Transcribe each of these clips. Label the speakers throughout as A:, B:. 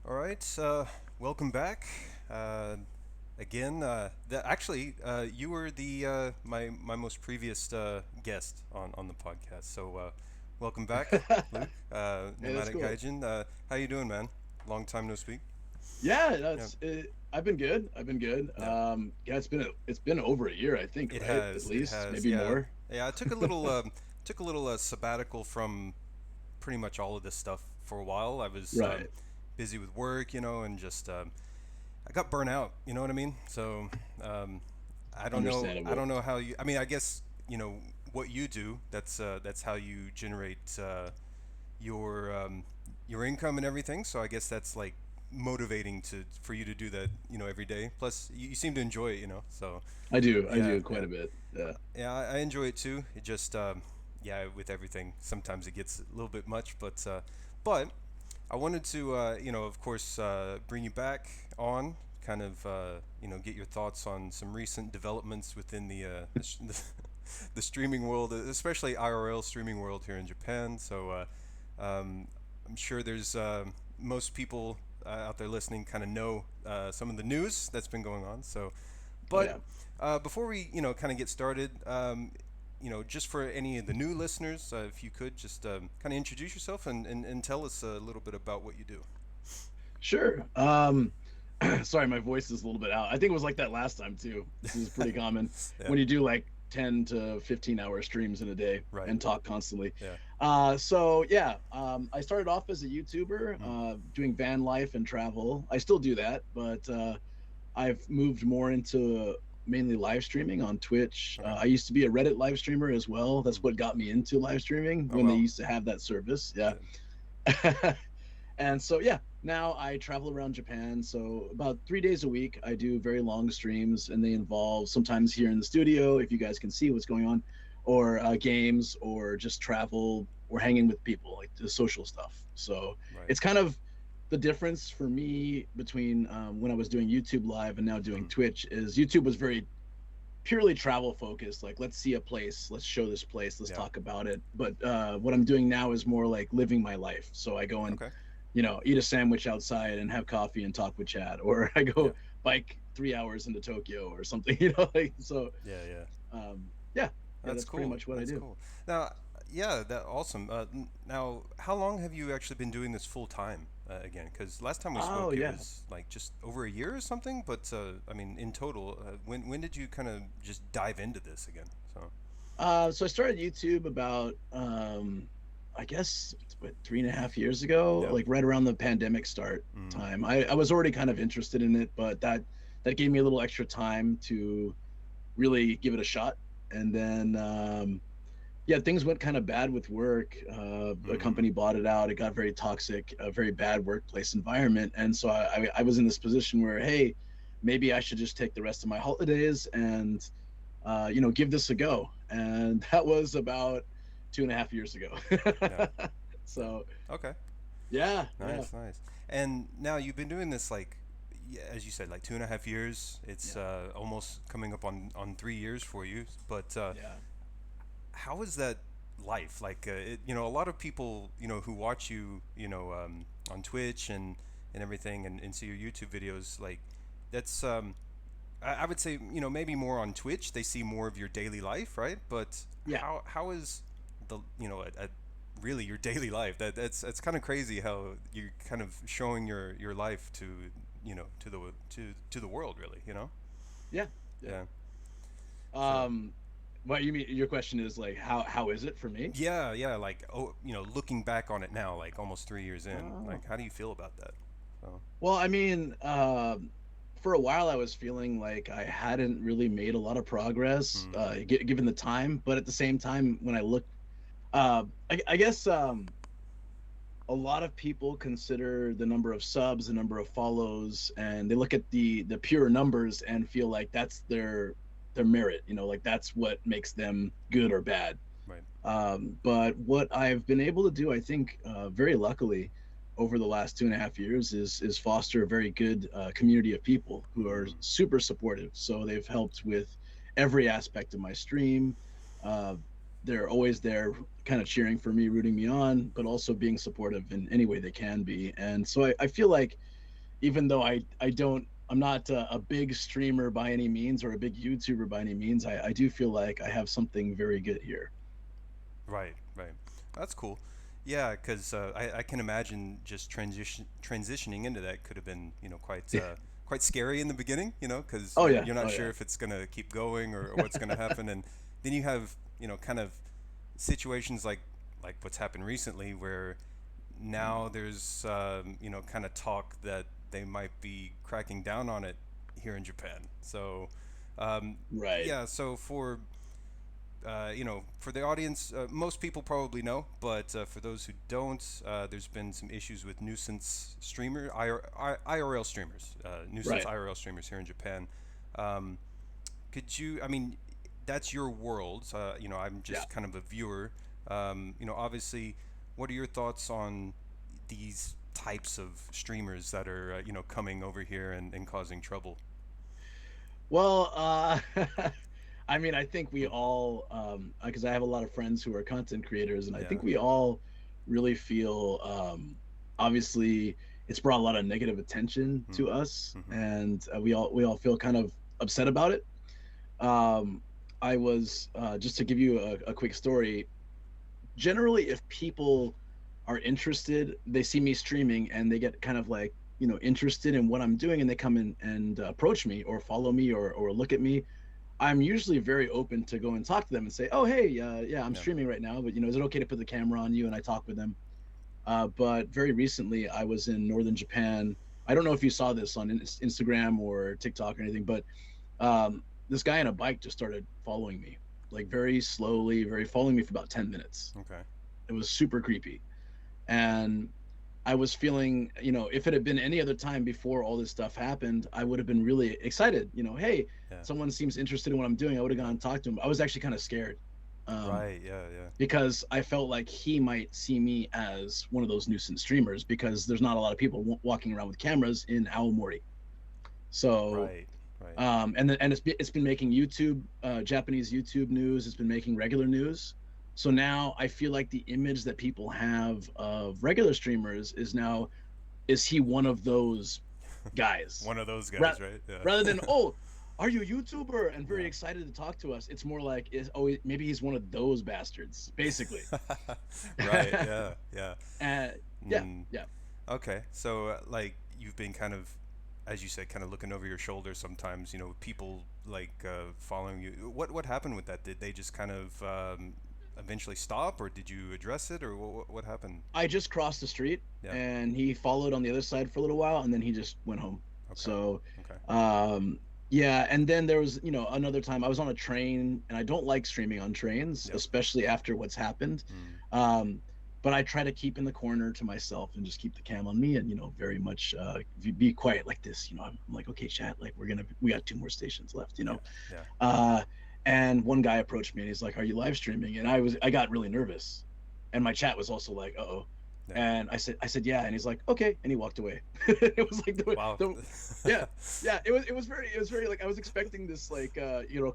A: All right, welcome back. Uh, Again, actually, you were the my most previous guest on the podcast. So welcome back, Luke.
B: Hey, that's
A: Nomadic
B: cool.
A: Gaijin. How you doing, man? Long time no speak.
B: Yeah,
A: Yeah,
B: that's it. I've been good. I've been good.
A: yeah.
B: Yeah, it's been over a year, I think,
A: It
B: right? At
A: has. It
B: least,
A: has.
B: maybe
A: Yeah,
B: more.
A: yeah. I took a little sabbatical from pretty much all of this stuff for a while. I was
B: Right.
A: busy with work, and just I got burnt out. You know what I mean? So um, I don't know. I
B: Understandable.
A: don't know how you. I mean, I guess what you do. That's how you generate your your income and everything. So I guess that's like motivating to for you to do that. Every day. Plus, you seem to enjoy it. So
B: I do. I
A: yeah,
B: do quite
A: yeah,
B: a bit. Yeah.
A: yeah. I enjoy it too. It just yeah, with everything, sometimes it gets a little bit much, but I wanted to, of course, bring you back on, kind of, get your thoughts on some recent developments within the streaming world, especially IRL streaming world here in Japan. So um, I'm sure there's most people out there listening kind of know some of the news that's been going on. So,
B: Oh
A: but
B: yeah.
A: before we, kind of get started, just for any of the new listeners, if you could just kind of introduce yourself and tell us a little bit about what you do.
B: Sure. Sorry, my voice is a little bit out. I think it was like that last time too. This is pretty common
A: Yeah,
B: when you do like 10 to 15-hour streams in a day
A: right.
B: and talk constantly.
A: Yeah.
B: So yeah, I started off as a YouTuber,
A: Mm.
B: doing van life and travel. I still do that, but I've moved more into mainly live streaming on Twitch.
A: Okay.
B: I used to be a Reddit live streamer as well.
A: Mm.
B: That's what got me into live streaming
A: Oh
B: when they
A: well.
B: used to have that service. Yeah.
A: Yeah.
B: And so, yeah, now I travel around Japan. So, about 3 days a week, I do very long streams, and they involve sometimes here in the studio, if you guys can see what's going on, or games, or just travel, or hanging with people, like the social stuff. So,
A: Right.
B: it's kind of the difference for me between when I was doing YouTube live and now doing
A: Mm.
B: Twitch is YouTube was very purely travel focused. Like, let's see a place, let's show this place, let's
A: Yeah.
B: talk about it. But what I'm doing now is more like living my life. So I go and
A: Okay.
B: eat a sandwich outside and have coffee and talk with Chad, or I
A: Yeah.
B: go bike 3 hours into Tokyo or something, like so.
A: Yeah. Yeah.
B: Yeah, yeah,
A: That's
B: that's pretty
A: cool.
B: much what I
A: That's
B: do.
A: cool. Now, yeah, that awesome. Now, how long have you actually been doing this full time again? Because last time we
B: Oh
A: spoke, it
B: yeah.
A: was like just over a year or something. But I mean, in total, when did you kind of just dive into this again? So.
B: So I started YouTube about I guess what 3.5 years ago,
A: Yeah.
B: like right around the pandemic start
A: Mm.
B: time. I was already kind of interested in it, but that gave me a little extra time to really give it a shot. And then yeah, things went kind of bad with work. A
A: Mm.
B: company bought it out. It got very toxic, a very bad workplace environment. And so I was in this position where, hey, maybe I should just take the rest of my holidays and, give this a go. And that was about 2.5 years ago.
A: Yeah. Yeah.
B: So
A: Okay.
B: yeah, yeah,
A: Nice. Nice. And now you've been doing this like, yeah, as you said, like 2.5 years. It's
B: yeah,
A: almost coming up on 3 years for you. But
B: yeah.
A: how is that life? Like, a lot of people, who watch you, on Twitch and everything, and see your YouTube videos, like, that's I would say, maybe more on Twitch, they see more of your daily life, right? But
B: Yeah.
A: how is the, really your daily life? That's kind of crazy how you're kind of showing your life to, to the world, really,
B: Yeah, yeah.
A: Yeah. So.
B: Um, what you mean? Your question is like, how is it for me?
A: Yeah, yeah, like, oh, looking back on it now, like almost 3 years in,
B: Oh.
A: like, how do you feel about that? So.
B: Well, I mean, for a while I was feeling like I hadn't really made a lot of progress,
A: Mm.
B: given the time. But at the same time, when I look, I guess a lot of people consider the number of subs, the number of follows, and they look at the pure numbers and feel like that's their merit. Like that's what makes them good or bad.
A: Right.
B: But what I've been able to do, I think, very luckily, over the last 2.5 years, is foster a very good community of people who are
A: Mm.
B: super supportive. So they've helped with every aspect of my stream. Uh, they're always there, kind of cheering for me, rooting me on, but also being supportive in any way they can be. And so I feel like even though I don't, I'm not a big streamer by any means or a big YouTuber by any means, I do feel like I have something very good here.
A: Right, right. That's cool. Yeah, because I can imagine just transitioning into that could have been, quite quite scary in the beginning, because
B: Oh yeah,
A: you're not
B: oh
A: sure
B: yeah.
A: if it's gonna keep going or what's gonna happen, and then you have, kind of situations like what's happened recently where now there's, kind of talk that they might be cracking down on it here in Japan. So,
B: Right.
A: yeah, so for the audience, most people probably know, but for those who don't, there's been some issues with nuisance IRL streamers, nuisance
B: Right.
A: IRL streamers here in Japan. Um, I mean, that's your world. I'm
B: Yeah.
A: just kind of a viewer. Obviously, what are your thoughts on these types of streamers that are, coming over here and causing trouble?
B: Well, I mean, I think we all, because I have a lot of friends who are content creators, and I
A: Yeah.
B: think we all really feel, obviously, it's brought a lot of negative attention
A: Mm.
B: to us,
A: Mm-hmm.
B: and we all feel kind of upset about it. Um, I was just to give you a quick story. Generally, if people are interested, they see me streaming and they get kind of like, interested in what I'm doing, and they come in and approach me or follow me or look at me. I'm usually very open to go and talk to them and say, "Oh, hey, yeah, I'm
A: Yeah.
B: streaming right now, but is it okay to put the camera on you?" And I talk with them. But very recently, I was in northern Japan. I don't know if you saw this on Instagram or TikTok or anything, but this guy on a bike just started following me, like very slowly, very following me for about 10 minutes.
A: Okay.
B: It was super creepy, and I was feeling, if it had been any other time before all this stuff happened, I would have been really excited. Hey,
A: Yeah.
B: someone seems interested in what I'm doing. I would have gone
A: Yeah.
B: and talked to him. I was actually kind of scared, um,
A: Right. Yeah. Yeah.
B: because I felt like he might see me as one of those nuisance streamers because there's not a lot of people walking around with cameras in Aomori. So,
A: Right. Right.
B: and it's been making YouTube, Japanese YouTube news. It's been making regular news. So now I feel like the image that people have of regular streamers is now, is he one of those guys?
A: One of those
B: Ra-
A: guys, right?
B: Rather
A: Yeah.
B: than, oh, are you a YouTuber and very
A: Yeah.
B: excited to talk to us? It's more like, maybe he's one of those bastards, basically.
A: Right. Yeah. Yeah.
B: uh, yeah,
A: Mm.
B: yeah.
A: Okay. So, like, you've been kind of, as you said, kind of looking over your shoulder sometimes. People like following you. What happened with that? Did they just kind of eventually stop, or did you address it, or what happened?
B: I just crossed the street
A: Yeah.
B: and he followed on the other side for a little while and then he just went home.
A: Okay.
B: So,
A: Okay.
B: um, yeah. And then there was, another time I was on a train, and I don't like streaming on trains,
A: Yep.
B: especially after what's happened.
A: Mm.
B: Um, but I try to keep in the corner to myself and just keep the cam on me and, very much be quiet like this. I'm like, okay, chat, like we got two more stations left.
A: Yeah. Yeah.
B: Uh, and one guy approached me and he's like, "Are you live streaming?" And I got really nervous, and my chat was also like, "Uh oh."
A: Yeah.
B: And I said, "Yeah," and he's like, "Okay," and he walked away. It was like
A: Wow.
B: yeah, yeah. It was very like I was expecting this like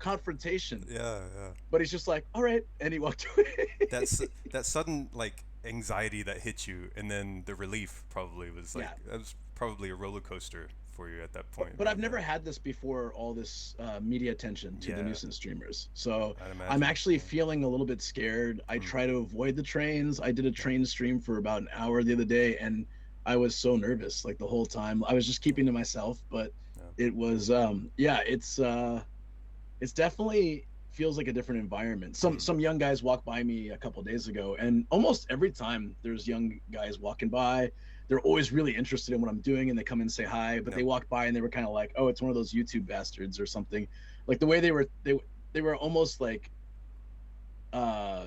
B: confrontation,
A: Yeah. Yeah.
B: but he's just like, "All right," and he walked away.
A: That's that sudden like anxiety that hit you, and then the relief probably was like
B: Yeah,
A: that was probably a roller coaster for you at that
B: but,
A: point,
B: but
A: right?
B: I've never had this before, all this media attention to the
A: Yeah.
B: nuisance streamers. So
A: I'd
B: I'm
A: imagine.
B: actually
A: Yeah.
B: feeling a little bit scared. I
A: Hmm.
B: try to avoid the trains. I did a
A: Yeah.
B: train stream for about an hour the other day, and I was so nervous like the whole time. I was just
A: Yeah.
B: keeping to myself, but
A: Yeah.
B: it was yeah, it's definitely feels like a different environment. Some
A: Hmm.
B: some young guys walked by me a couple of days ago, and almost every time there's young guys walking by, they're always really interested in what I'm doing, and they come and say hi. But they
A: Yep.
B: walked by and they were kind of like, "Oh, it's one of those YouTube bastards" or something. Like the way they were almost like uh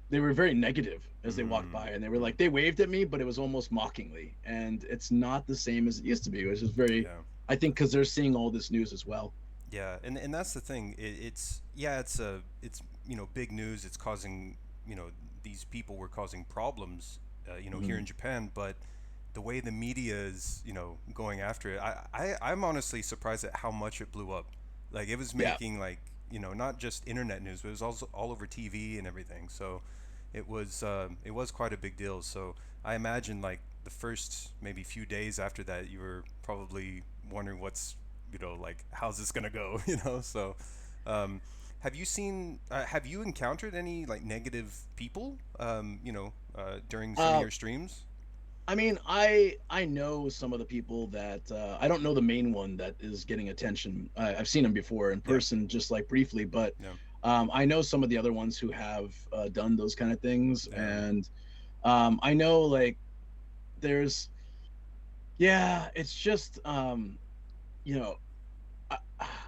B: they were very negative as they walked
A: Hmm.
B: by, and they were
A: Hmm.
B: like they waved at me, but it was almost mockingly, and it's not the same as it used to be. It was just very,
A: Yeah.
B: I think, because they're seeing all this news as well.
A: Yeah. And that's the thing. It's yeah. It's big news. It's causing these people were causing problems here
B: Mhm.
A: in Japan, but the way the media is going after it, I'm honestly surprised at how much it blew up. Like it was
B: Yeah.
A: making like not just internet news, but it was also all over TV and everything. So it was quite a big deal. So I imagine like the first maybe few days after that, you were probably wondering what's, like how's this gonna go, So, um, have you encountered any like negative people, during some of
B: Uh,
A: your streams?
B: I mean, I know some of the people that I don't know the main one that is getting attention. I've seen him before in
A: Yeah,
B: person, just like briefly, but
A: yeah,
B: I know some of the other ones who have done those kind of things,
A: yeah,
B: and I know like there's yeah, it's just you know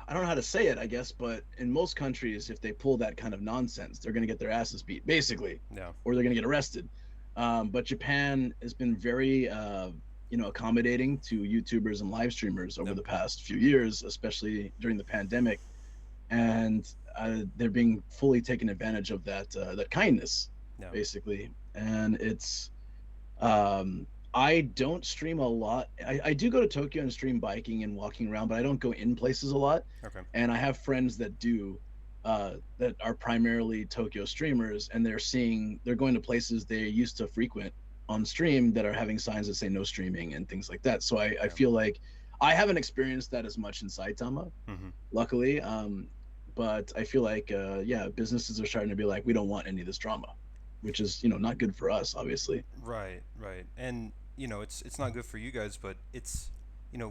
B: I don't know how to say it, I guess, but in most countries, if they pull that kind of nonsense, they're going to get their asses beat, basically,
A: yeah,
B: or they're going to get arrested. But Japan has been very, accommodating to YouTubers and live streamers over
A: yeah,
B: the past few years, especially during the pandemic, and they're being fully taken advantage of that kindness,
A: yeah.
B: basically. And it's I don't stream a lot. I do go to Tokyo and stream biking and walking around, but I don't go in places a lot.
A: Okay.
B: And I have friends that do, that are primarily Tokyo streamers, and they're going to places they used to frequent on stream that are having signs that say no streaming and things like that. So I
A: Yeah.
B: feel like I haven't experienced that as much in Saitama,
A: Hmm.
B: luckily. But I feel like, yeah, businesses are starting to be like, we don't want any of this drama, which is, not good for us, obviously.
A: Right, right. And it's not good for you guys, but it's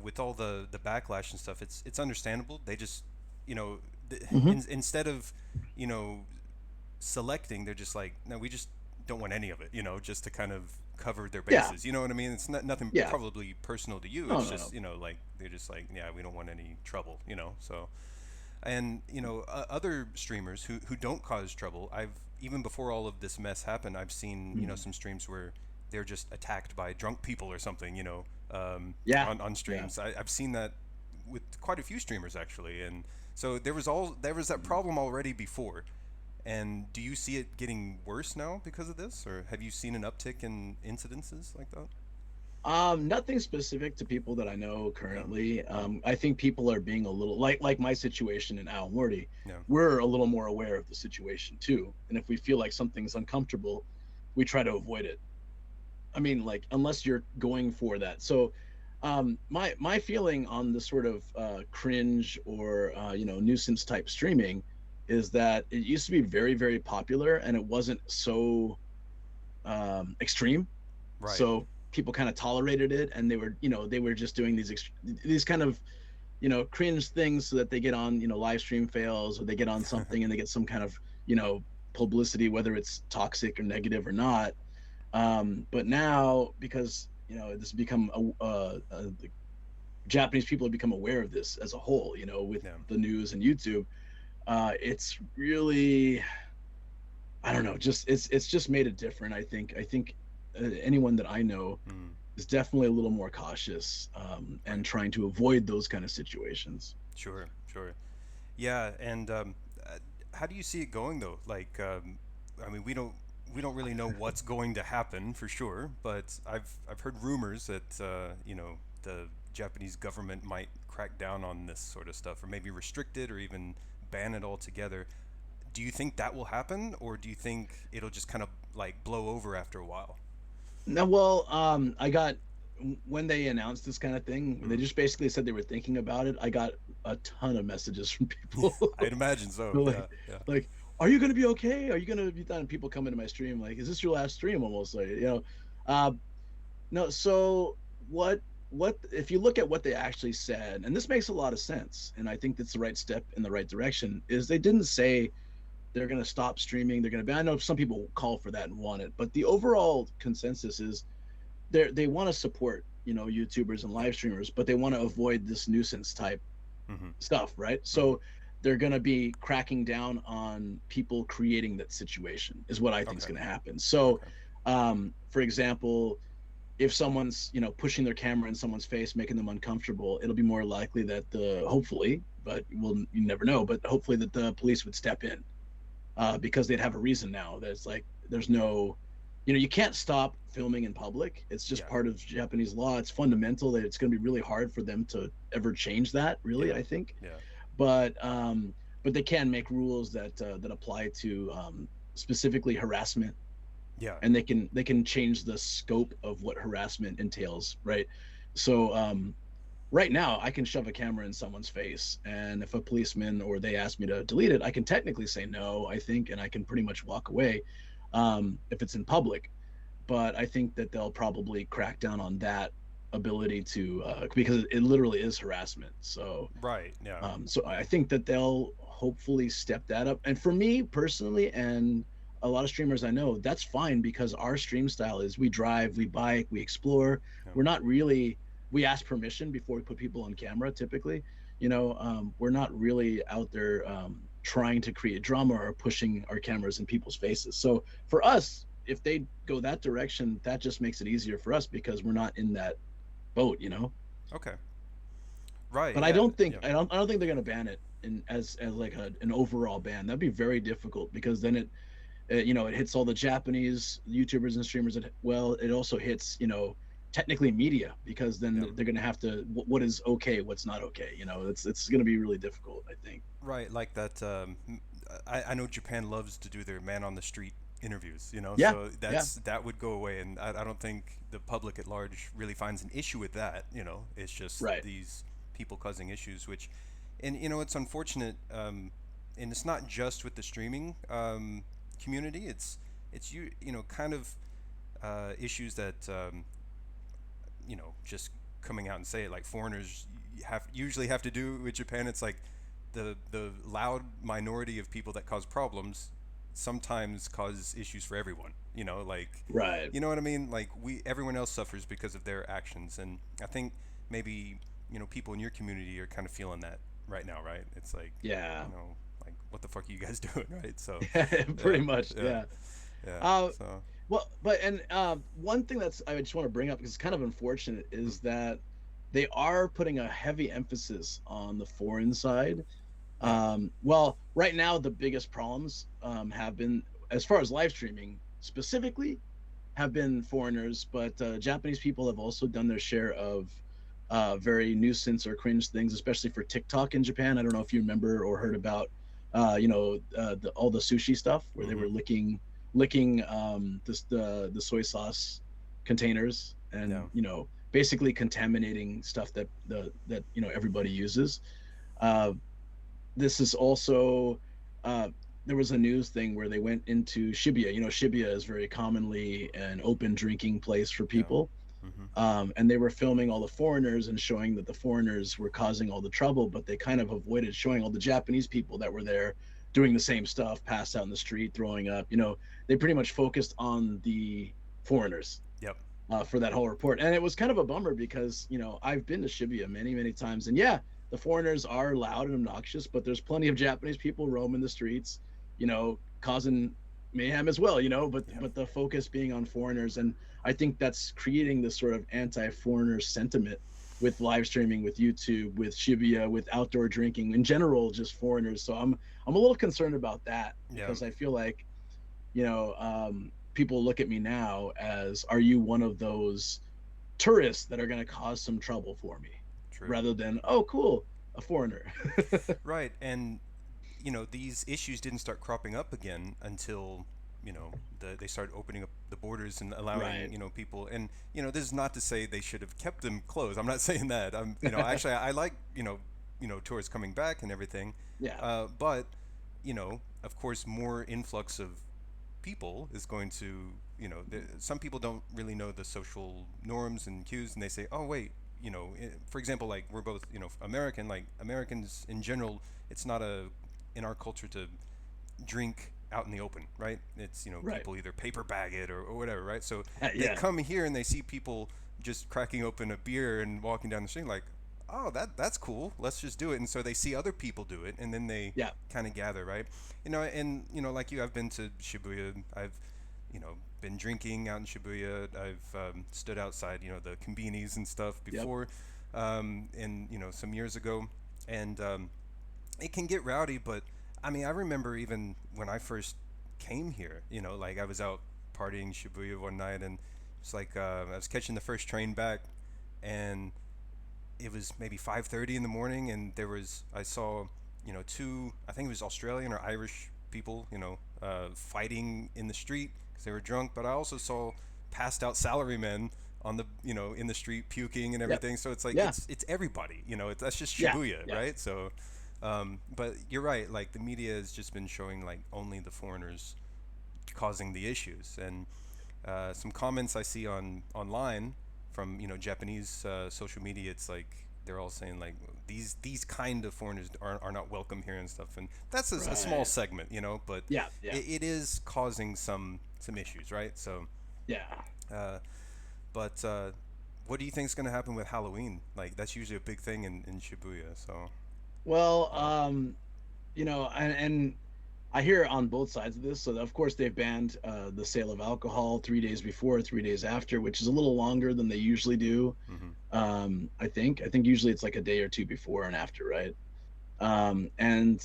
A: with all the backlash and stuff, it's understandable. They just you know
B: Hmm.
A: instead of you know selecting, they're just like, no, we just don't want any of it, just to kind of cover their
B: Yeah,
A: bases. You know what I mean? It's not nothing
B: yeah.
A: probably personal to you.
B: No,
A: It's
B: no,
A: just
B: no.
A: like they're just like, yeah, we don't want any trouble. So. And other streamers who don't cause trouble, I've even before all of this mess happened, I've seen
B: Mm.
A: some streams where they're just attacked by drunk people or something,
B: Yeah,
A: on
B: yeah.
A: streams. I've seen that with quite a few streamers actually, and so there was that
B: Mm.
A: problem already before. And do you see it getting worse now because of this, or have you seen an uptick in incidences like that?
B: Nothing specific to people that I know
A: Yeah,
B: currently. I think people are being a little like my situation in Al Morty.
A: yeah,
B: We're a little more aware of the situation too, and if we feel like something's uncomfortable, we try to avoid it. I mean, like unless you're going for that. So, my feeling on the sort of cringe or nuisance type streaming is that it used to be very very popular, and it wasn't so extreme.
A: right.
B: So people kind of tolerated it, and they were just doing these kind of cringe things so that they get on live stream fails, or they get on something and they get some kind of you know publicity, whether it's toxic or negative or not. But now, because this has become the Japanese people have become aware of this as a whole, with
A: Yeah.
B: the news and YouTube. It's really, I don't know, just it's just made it different. I think anyone that I know
A: Mm,
B: is definitely a little more cautious, and
A: right.
B: trying to avoid those kind of situations.
A: Sure. Sure. Yeah, and uh, how do you see it going though? Like, I mean, we don't really know what's going to happen for sure, but I've heard rumors that the Japanese government might crack down on this sort of stuff, or maybe restrict it, or even ban it altogether. Do you think that will happen, or do you think it'll just kind of like blow over after a while?
B: Now, well, I got when they announced this kind of thing, they
A: Mm.
B: just basically said they were thinking about it. I got a ton of messages from
A: Yeah,
B: people
A: I'd imagine so.
B: who
A: Yeah,
B: like,
A: yeah,
B: like, are you gonna be okay? Are you gonna be done? People come into my stream like, is this your last stream? Almost like, uh, no. So what if you look at what they actually said, and this makes a lot of sense, and I think that's the right step in the right direction. Is they didn't say they're going to stop streaming. They're going to be. I know some people call for that and want it, but the overall consensus is they want to support YouTubers and
A: yeah.
B: live streamers, but they want to avoid this nuisance type
A: Mm-hmm.
B: stuff, right?
A: Mm-hmm.
B: So they're going to be cracking down on people creating that situation, is what I think is
A: Okay.
B: going to happen. So,
A: Okay.
B: for example, if someone's pushing their camera in someone's face, making them uncomfortable, it'll be more likely that the hopefully, but you never know, but hopefully that the police would step in, because they'd have a reason now. There's like there's no, you can't stop filming in public. It's just
A: Yeah.
B: part of Japanese law. It's fundamental that it's going to be really hard for them to ever change that. Really,
A: Yeah.
B: I think,
A: Yeah.
B: but they can make rules that apply to specifically harassment,
A: Yeah.
B: and they can change the scope of what harassment entails, right? So right now I can shove a camera in someone's face, and if a policeman or they ask me to delete it, I can technically say no, I think, and I can pretty much walk away if it's in public. But I think that they'll probably crack down on that ability to because it literally is harassment. So
A: Right. Yeah.
B: so I think that they'll hopefully step that up. And for me personally, and a lot of streamers I know, that's fine because our stream style is we drive, we bike, we explore.
A: Yeah.
B: We're not really, we ask permission before we put people on camera typically. We're not really out there trying to create drama or pushing our cameras in people's faces. So for us, if they go that direction, that just makes it easier for us because we're not in that boat.
A: Okay. Right.
B: But I
A: Yeah.
B: don't think
A: Yeah.
B: I don't think they're gonna ban it as like an overall ban. That'd be very difficult because then it hits all the Japanese YouTubers and streamers. Well, it also hits technically media because
A: Yeah.
B: then they're gonna have to what is okay, what's not okay. It's gonna be really difficult, I think.
A: Right. Like that. I know Japan loves to do their man on the street interviews.
B: Yeah,
A: So
B: yeah,
A: that would go away, and I don't think the public at large really finds an issue with that. It's just
B: right.
A: these people causing issues, which, and it's unfortunate. And it's not just with the streaming community. It's kind of issues that just coming out and say it, like foreigners usually have to do with Japan. It's like the loud minority of people that cause problems sometimes cause issues for everyone. Like,
B: Right.
A: you know what I mean? Like, everyone else suffers because of their actions, and I think maybe people in your community are kind of feeling that right now, right? It's like,
B: Yeah.
A: like, what the fuck are you guys doing, right? So,
B: Pretty
A: yeah,
B: much.
A: yeah,
B: Yeah.
A: yeah.
B: Uh,
A: So,
B: well, but and one thing that's I just want to bring up because it's kind of unfortunate
A: mm,
B: is that they are putting a heavy emphasis on the foreign side.
A: yeah,
B: Well, right now the biggest problems have been, as far as live streaming specifically, have been foreigners, but Japanese people have also done their share of very nuisance or cringe things, especially for TikTok in Japan. I don't know if you remember or heard about, all the sushi stuff where they
A: mm-hmm,
B: were licking the soy sauce containers
A: yeah,
B: and basically contaminating stuff that everybody uses. Uh, this is also uh, there was a news thing where they went into Shibuya. Shibuya is very commonly an open drinking place for
A: yeah,
B: people.
A: mm-hmm,
B: And they were filming all the foreigners and showing that the foreigners were causing all the trouble, but they kind of avoided showing all the Japanese people that were there doing the same stuff, passed out in the street, throwing up. They pretty much focused on the foreigners
A: yep,
B: for that whole report. And it was kind of a bummer because, I've been to Shibuya many, many times. And yeah, the foreigners are loud and obnoxious, but there's plenty of Japanese people roaming the streets, causing mayhem as well, but
A: yeah,
B: but the focus being on foreigners. And I think that's creating this sort of anti-foreigner sentiment with live streaming, with YouTube, with Shibuya, with outdoor drinking in general, just foreigners. So I'm a little concerned about that
A: yeah,
B: because I feel like people look at me now as, are you one of those tourists that are going to cause some trouble for me,
A: true.
B: rather than, oh, cool, a foreigner.
A: Right, and these issues didn't start cropping up again until they started opening up the borders and allowing
B: Right.
A: people. And this is not to say they should have kept them closed. I'm not saying that. I'm actually I like tourists coming back and everything,
B: Yeah.
A: but of course more influx of people is going to some people don't really know the social norms and cues, and they say, oh wait, for example, like we're both American, like Americans in general, it's not a in our culture to drink out in the open, right? It's
B: Right.
A: people either paper bag it or whatever, right? So they
B: Yeah.
A: come here and they see people just cracking open a beer and walking down the street, like, oh, that's cool, let's just do it. And so they see other people do it, and then they
B: Yeah.
A: kind of gather, right? And like you, I've been to Shibuya. I've been drinking out in Shibuya. I've stood outside the konbinis and stuff
B: Yep.
A: before, and some years ago, and it can get rowdy. But I mean, I remember even when I first came here, like I was out partying Shibuya one night, and it's like I was catching the first train back, and it was maybe 5:30 in the morning, and I saw two, I think it was Australian or Irish people, fighting in the street, because they were drunk. But I also saw passed out salarymen on the in the street puking and
B: Yeah.
A: everything. So it's like
B: Yeah.
A: it's everybody. That's just
B: Yeah.
A: Shibuya,
B: Yeah.
A: right? So, but you're right. Like the media has just been showing like only the foreigners causing the issues, and some comments I see online from Japanese social media. It's like they're all saying like these kind of foreigners are not welcome here and stuff, and that's a small
B: Right.
A: segment, but
B: Yeah. Yeah.
A: it is causing some issues, right? So,
B: Yeah.
A: uh, but what do you think is going to happen with Halloween? Like that's usually a big thing in Shibuya. So,
B: Well,
A: uh,
B: and I hear on both sides of this. So of course they've banned the sale of alcohol 3 days before, 3 days after, which is a little longer than they usually do.
A: mm-hmm,
B: I think usually it's like a day or two before and after, right? And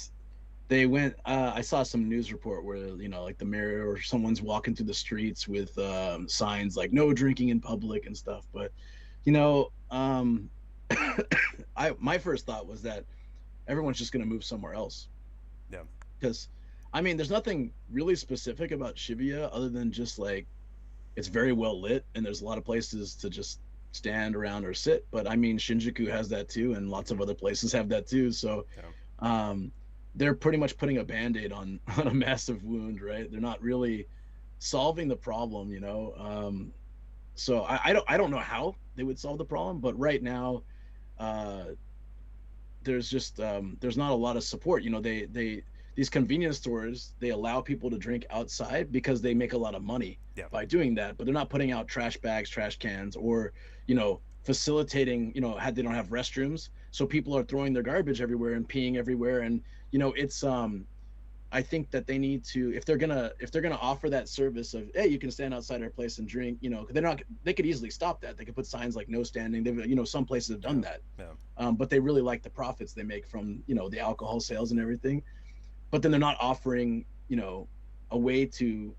B: they went. I saw some news report where like the mayor or someone's walking through the streets with signs like "No drinking in public" and stuff. But you know, I my first thought was that everyone's just going to move somewhere else
A: yeah,
B: because I mean, there's nothing really specific about Shibuya other than just like it's very well lit and there's a lot of places to just stand around or sit. But I mean, Shinjuku has that too, and lots of
A: mm-hmm,
B: other places have that too. So
A: yeah,
B: um, they're pretty much putting a band-aid on on a massive wound, right? They're not really solving the problem. So I don't know how they would solve the problem, but right now uh, there's not a lot of support. They these convenience stores, they allow people to drink outside because they make a lot of money
A: yeah,
B: by doing that, but they're not putting out trash bags, trash cans, or facilitating. Had they don't have restrooms, so people are throwing their garbage everywhere and peeing everywhere, and it's I think that they need to, if they're gonna offer that service of, hey, you can stand outside our place and drink, they're not, they could easily stop that. They could put signs like no standing. They've, some places have done
A: yeah,
B: that.
A: yeah,
B: But they really like the profits they make from the alcohol sales and everything. But then they're not offering a way to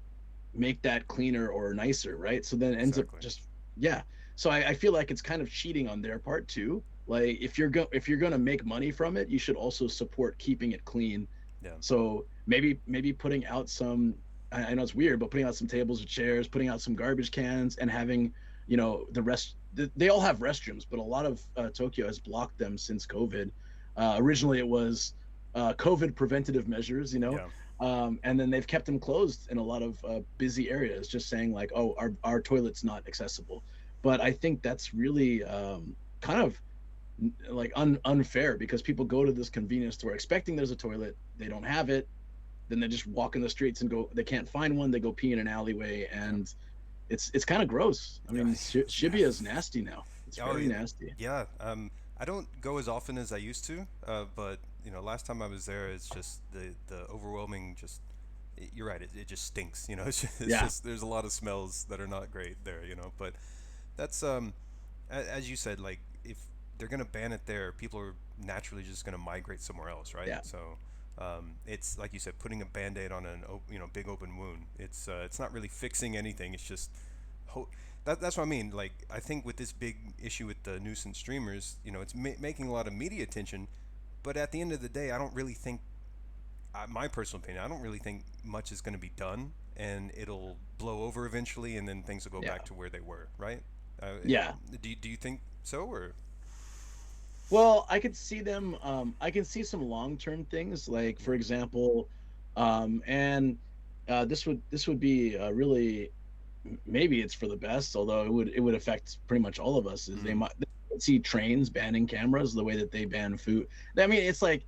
B: make that cleaner or nicer, right? So then it ends up
A: exactly,
B: just, yeah. So I feel like it's kind of cheating on their part too. Like if you're gonna make money from it, you should also support keeping it clean.
A: yeah,
B: So maybe putting out some, I know it's weird, but putting out some tables or chairs, putting out some garbage cans, and having the rest. They all have restrooms, but a lot of Tokyo has blocked them since COVID. Originally, it was COVID preventative measures,
A: yeah,
B: and then they've kept them closed in a lot of busy areas, just saying like, oh, our toilet's not accessible. But I think that's really kind of like unfair because people go to this convenience store expecting there's a toilet, they don't have it, then they just walk in the streets and go, they can't find one, they go pee in an alleyway,
A: yeah,
B: and it's kind of gross. I
A: yeah,
B: mean,
A: yeah.
B: Shibuya is nasty now. It's
A: Oh
B: very nasty.
A: yeah. I don't go as often as I used to, but last time I was there, it's just the overwhelming. Just you're right. It just stinks. It's
B: Yeah.
A: just there's a lot of smells that are not great there. But that's as you said, like if they're gonna ban it there, people are naturally just gonna migrate somewhere else, right?
B: Yeah.
A: So. It's like you said, putting a band-aid on an big open wound. It's not really fixing anything. It's just that's what I mean. Like, I think with this big issue with the nuisance streamers, it's making a lot of media attention. But at the end of the day, I don't really think, my personal opinion, I don't really think much is going to be done, and it'll blow over eventually, and then things will go back
B: Yeah.
A: to where they were, right?
B: Yeah.
A: Do you think so, or
B: Well, I could see them. I can see some long-term things, like for
A: mm,
B: example, and this would be really, maybe it's for the best, although it would affect pretty much all of us. Is
A: mm,
B: they might see trains banning cameras the way that they ban food. I mean, it's like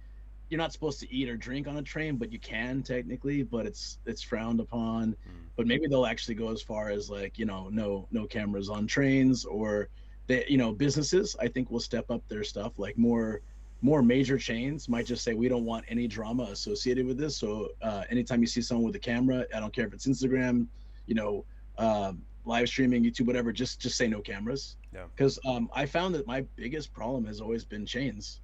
B: you're not supposed to eat or drink on a train, but you can technically, but it's frowned upon.
A: mm,
B: But maybe they'll actually go as far as like no cameras on trains, or they businesses I think will step up their stuff, like more major chains might just say we don't want any drama associated with this. So anytime you see someone with a camera, I don't care if it's Instagram, you know, live streaming, YouTube, whatever, just say no cameras.
A: yeah,
B: Because I found that my biggest problem has always been chains.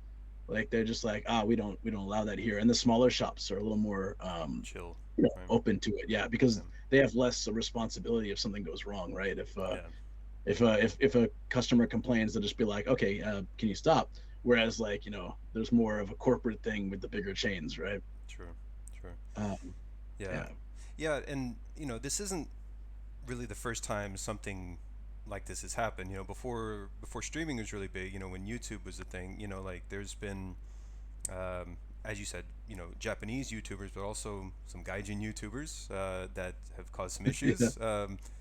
B: Like they're just like, we don't allow that here, and the smaller shops are a little more
A: chill, right?
B: open to it. Yeah,
A: Yeah,
B: because they have less responsibility if something goes wrong, right?
A: yeah,
B: If a customer complains, they'll just be like, okay, can you stop? Whereas like there's more of a corporate thing with the bigger chains, right?
A: true, true.
B: Um,
A: Yeah,
B: yeah,
A: yeah, and this isn't. really the first time something like this has happened. Before streaming was really big. When YouTube was a thing. Like there's been, as you said, Japanese YouTubers, but also some Gaijin YouTubers that have caused some
B: Yeah.
A: issues.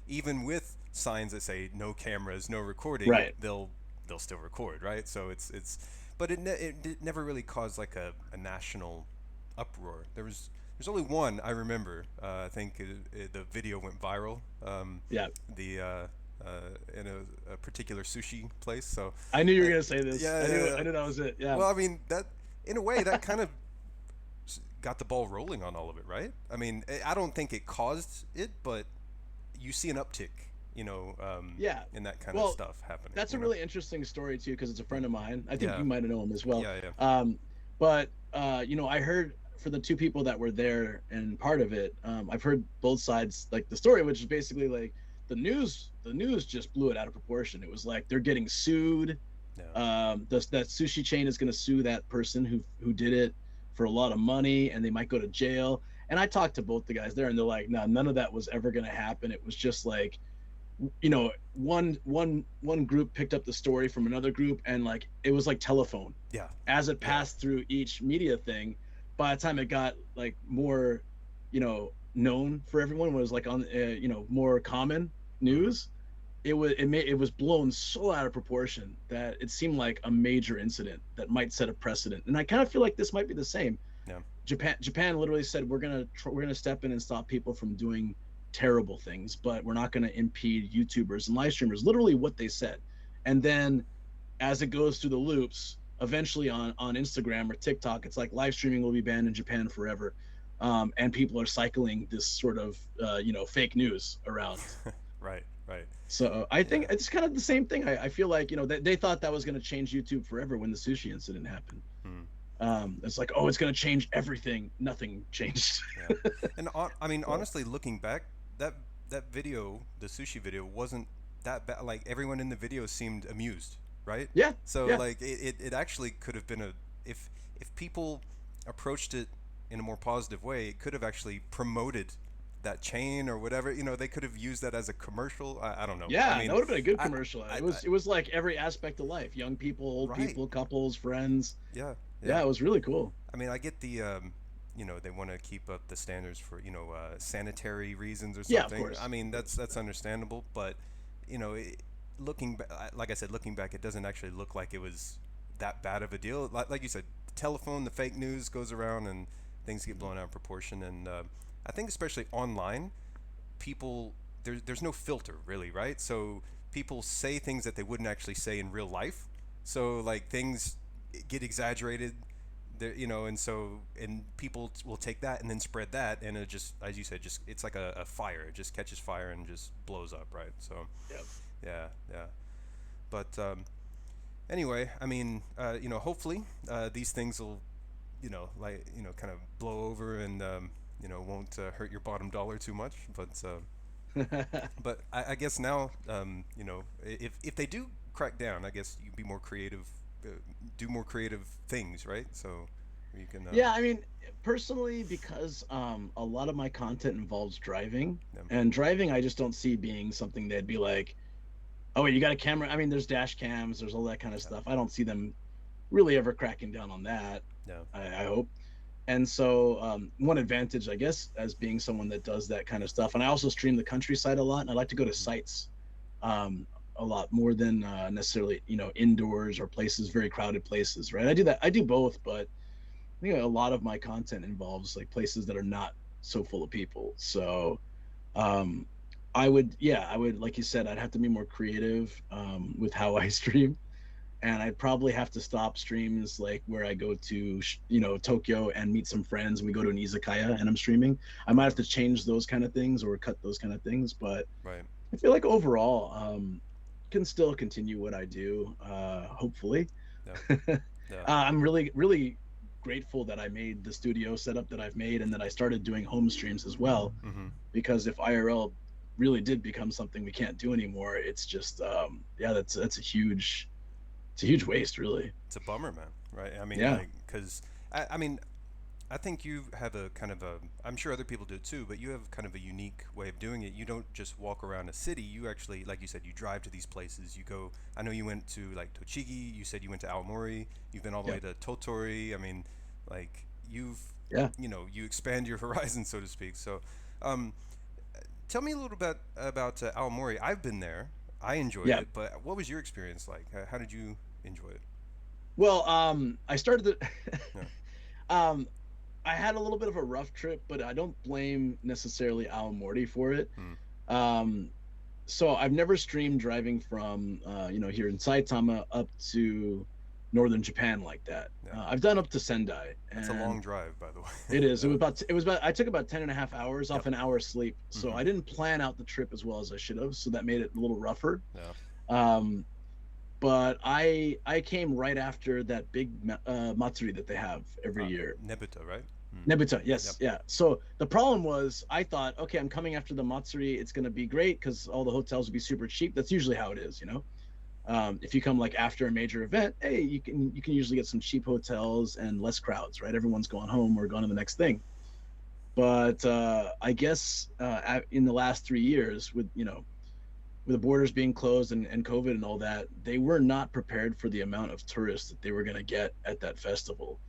A: Even with signs that say no cameras, no recording,
B: Right.
A: they'll still record, right? So but it never really caused like a national uproar. There's only one I remember. I think the video went viral.
B: Yeah.
A: The In a particular sushi place. So,
B: I knew you were
A: uh,
B: gonna say this.
A: yeah,
B: I
A: yeah,
B: knew.
A: yeah.
B: I knew that was it. Yeah.
A: Well, I mean that in a way that kind of got the ball rolling on all of it, right? I mean, I don't think it caused it, but you see an uptick,
B: Yeah.
A: in that kind of
B: Well,
A: stuff happening.
B: that's a really interesting story too, because it's a friend of mine. I think
A: Yeah,
B: you might know him as well.
A: yeah, yeah.
B: But I heard for the two people that were there and part of it, I've heard both sides like the story, which is basically like the news just blew it out of proportion. It was like they're getting sued.
A: Yeah.
B: That sushi chain is going to sue that person who did it for a lot of money, and they might go to jail. And I talked to both the guys there, and they're like, "No, none of that was ever going to happen. It was just like, one group picked up the story from another group, and like it was like telephone
A: Yeah,
B: as it
A: yeah,
B: passed through each media thing. By the time it got like more, known for everyone, was like on, more common
A: hmm,
B: news. It was blown so out of proportion that it seemed like a major incident that might set a precedent. And I kind of feel like this might be the same.
A: yeah,
B: Japan literally said, we're gonna step in and stop people from doing terrible things, but we're not gonna impede YouTubers and live streamers. Literally what they said. And then as it goes through the loops, eventually on Instagram or TikTok, it's like live streaming will be banned in Japan forever. And people are cycling this sort of fake news around.
A: right, right.
B: So I think
A: Yeah.
B: it's kind of the same thing. I feel like they thought that was going to change YouTube forever when the sushi incident happened.
A: Hmm.
B: It's like, oh, it's going to change everything. Nothing changed.
A: Yeah, and I mean,
B: So,
A: honestly, looking back, that that video, the sushi video, wasn't that bad. Like everyone in the video seemed amused, right?
B: yeah,
A: So
B: yeah,
A: like it actually could have been a if people approached it in a more positive way, it could have actually promoted that chain or whatever. They could have used that as a commercial. I don't know. I
B: yeah. That
A: mean,
B: would have been a good
A: I,
B: commercial. It
A: I
B: was it was like every aspect of life: young people, old
A: right.
B: people, couples, friends.
A: Yeah,
B: Yeah,
A: yeah.
B: it was really cool.
A: I mean, I get the they want to keep up the standards for sanitary reasons or
B: Yeah, of
A: something. I
B: course,
A: mean,
B: of course.
A: that's understandable, but you know, it, like I said, looking back, it doesn't actually look like it was that bad of a deal. Like you said, the telephone, the fake news goes around, and things get
B: Mhm.
A: blown out of proportion. And I think especially online, people there's no filter really, right? So people say things that they wouldn't actually say in real life. So like things get exaggerated there, and people will take that and then spread that, and it just, as you said, just it's like a fire. It just catches fire and just blows up, right? So
B: Yeah.
A: yeah, yeah. But anyway, I mean, hopefully these things will, kind of blow over and won't hurt your bottom dollar too much. But I guess now, if they do crack down, I guess you'd be more creative, do more creative things, right? So you can,
B: Yeah, I mean, personally, because a lot of my content involves driving,
A: yeah,
B: and driving, I just don't see being something that'd be like, oh, wait, you got a camera? I mean, there's dash cams, there's all that kind of
A: yeah,
B: stuff. I don't see them really ever cracking down on that.
A: yeah,
B: I hope. And so, one advantage, I guess, as being someone that does that kind of stuff, and I also stream the countryside a lot, and I like to go to
A: hmm,
B: sites um, a lot more than necessarily, indoors or places, very crowded places, right? I do that. I do both, but a lot of my content involves like places that are not so full of people. So, um, I would, like you said, I'd have to be more creative with how I stream, and I'd probably have to stop streams like where I go to, Tokyo and meet some friends, and we go to an izakaya and I'm streaming. I might have
A: hmm,
B: to change those kind of things or cut those kind of things, but
A: right,
B: I feel like overall, can still continue what I do. Hopefully,
A: yeah, yeah,
B: I'm really, really grateful that I made the studio setup that I've made, and that I started doing home streams as well.
A: hmm,
B: Because if IRL really did become something we can't do anymore, it's just, yeah, it's a huge waste, really.
A: it's a bummer, man, right? I mean,
B: Yeah,
A: like, because I mean, I think you have a kind of a, I'm sure other people do too, but you have kind of a unique way of doing it. You don't just walk around a city. You actually, like you said, you drive to these places. You go, I know you went to like Tochigi, you said you went to Aomori, you've been all the
B: Yeah,
A: way to Totori. I mean, like you've,
B: yeah,
A: you expand your horizon, so to speak. So, um, tell me a little bit about Aomori. I've been there. I enjoyed
B: yeah.
A: it, but what was your experience like? How did you enjoy it?
B: Well, I started the
A: Yeah.
B: um I had a little bit of a rough trip, but I don't blame necessarily Al Morty for it.
A: Hmm.
B: Um, so I've never streamed driving from here in Saitama up to northern Japan like that.
A: Yeah.
B: I've done up to Sendai,
A: That's a
B: and
A: long drive, by the way.
B: it is.
A: Yeah.
B: It was about I took about 10.5 hours
A: Yep.
B: off an hour sleep. So
A: Mm-hmm.
B: I didn't plan out the trip as well as I should have. So that made it a little rougher.
A: Yeah.
B: Um, but I came right after that big matsuri that they have every year.
A: Nebuta, right? Mm.
B: Nebuta,
A: Yep.
B: yes, yeah. So the problem was, I thought, okay, I'm coming after the Matsuri. It's going to be great because all the hotels will be super cheap. That's usually how it is, you know. If you come like after a major event, hey, you can usually get some cheap hotels and less crowds, right? Everyone's going home or going to the next thing. But I guess in the last 3 years, with the borders being closed and COVID and all that, they were not prepared for the amount of tourists that they were going to get at that festival,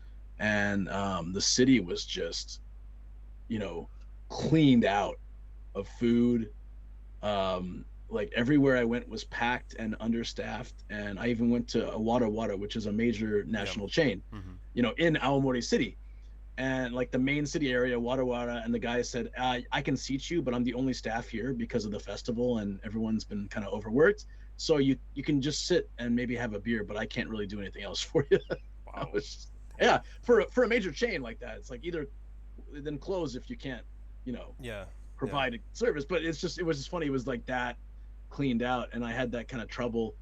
B: and the city was just you know, cleaned out of food. Like everywhere I went was packed and understaffed. And I even went to a Wada Wada, which is a major
A: Yep.
B: national chain,
A: Mm-hmm.
B: in Aomori City. And like the main city area, Wada Wada, and the guy said, I can seat you, but I'm the only staff here because of the festival and everyone's been kind of overworked. So you can just sit and maybe have a beer, but I can't really do anything else for you. I
A: Wow.
B: was just,
A: Damn.
B: yeah, for a major chain like that, it's like either then close if you can't, you know,
A: Yeah. Yeah.
B: provide a service. But it was just funny. It was like that cleaned out, and I had that kind of trouble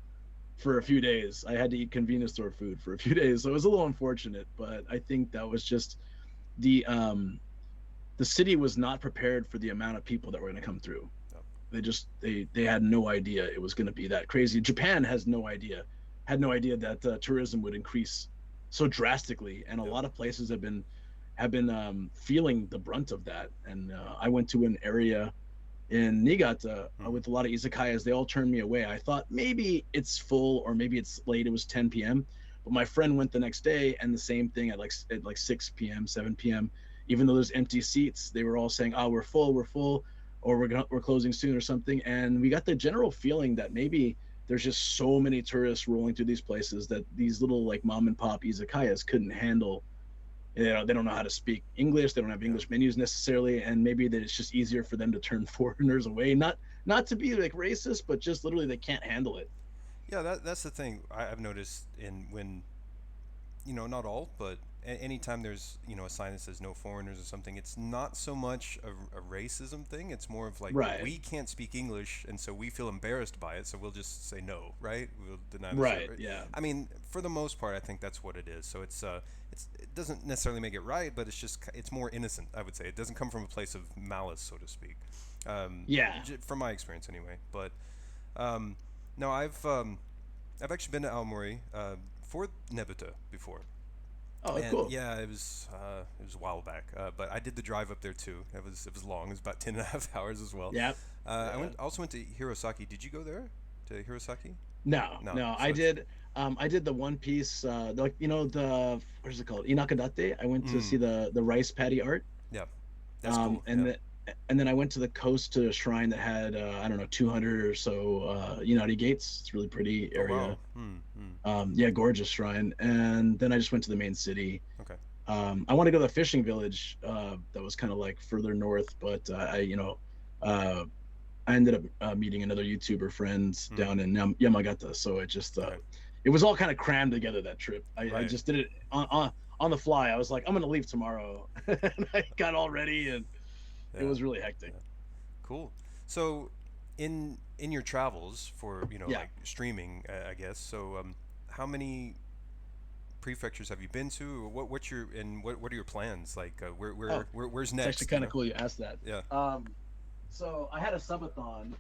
B: for a few days. I had to eat convenience store food for a few days, so it was a little unfortunate. But I think that was just the um the city was not prepared for the amount of people that were going to come through.
A: Yep.
B: They had no idea it was going to be that crazy. Japan had no idea that tourism would increase so drastically, and a
A: Yep.
B: lot of places have been feeling the brunt of that. And I went to an area in Niigata
A: Mm-hmm.
B: with a lot of izakayas. They all turned me away. I thought maybe it's full or maybe it's late. It was 10 p.m. But my friend went the next day, and the same thing at like 6 p.m., 7 p.m. Even though there's empty seats, they were all saying, "Oh, we're full," or we're closing soon or something. And we got the general feeling that maybe there's just so many tourists rolling through these places that these little like mom and pop izakayas couldn't handle. They don't know how to speak English. They don't have
A: Yeah.
B: English menus necessarily, and maybe that it's just easier for them to turn foreigners away. Not to be like racist, but just literally they can't handle it.
A: Yeah. That's the thing I've noticed in when not all, but anytime there's a sign that says no foreigners or something, it's not so much a racism thing. It's more of like
B: Right,
A: we can't speak English, and so we feel embarrassed by it, so we'll just say no, right? We'll deny the
B: right,
A: service.
B: yeah,
A: I mean, for the most part, I think that's what it is. So it doesn't necessarily make it right, but it's more innocent. I would say it doesn't come from a place of malice, so to speak. Um,
B: yeah.
A: from my experience, anyway. But um, no, I've actually been to Aomori for Nebuta before,
B: Oh,
A: and
B: cool.
A: yeah, it was a while back. But I did the drive up there too. It was long. It was about 10.5 hours as well.
B: Yeah,
A: I
B: yeah.
A: also went to Hirosaki. Did you go there to Hirosaki?
B: No,
A: No.
B: no,
A: So it's
B: I did the One Piece, like the what is it called, Inakadate. I went to
A: mm,
B: see the rice paddy art.
A: yeah, that's
B: um
A: cool.
B: and
A: Yeah.
B: the, and then I went to the coast to a shrine that had I don't know 200 or so Inari gates. It's a really pretty
A: Oh wow.
B: area.
A: Hmm.
B: Yeah, gorgeous shrine. And then I just went to the main city.
A: Okay.
B: I want to go to the fishing village that was kind of like further north, but uh, I ended up meeting another YouTuber friend
A: Hmm.
B: down in Yamagata. So
A: Okay.
B: it was all kind of crammed together that trip. I
A: Right.
B: just did it on the fly. I was like, I'm gonna leave tomorrow, and I got all ready, and it
A: Yeah.
B: was really hectic.
A: Yeah. Cool. So, in your travels for
B: Yeah.
A: like streaming, I guess. So, how many prefectures have you been to? Or what's your and what are your plans? Like,
B: Oh,
A: where's
B: it's actually
A: next?
B: kind of cool you asked that.
A: Yeah.
B: So I had a subathon,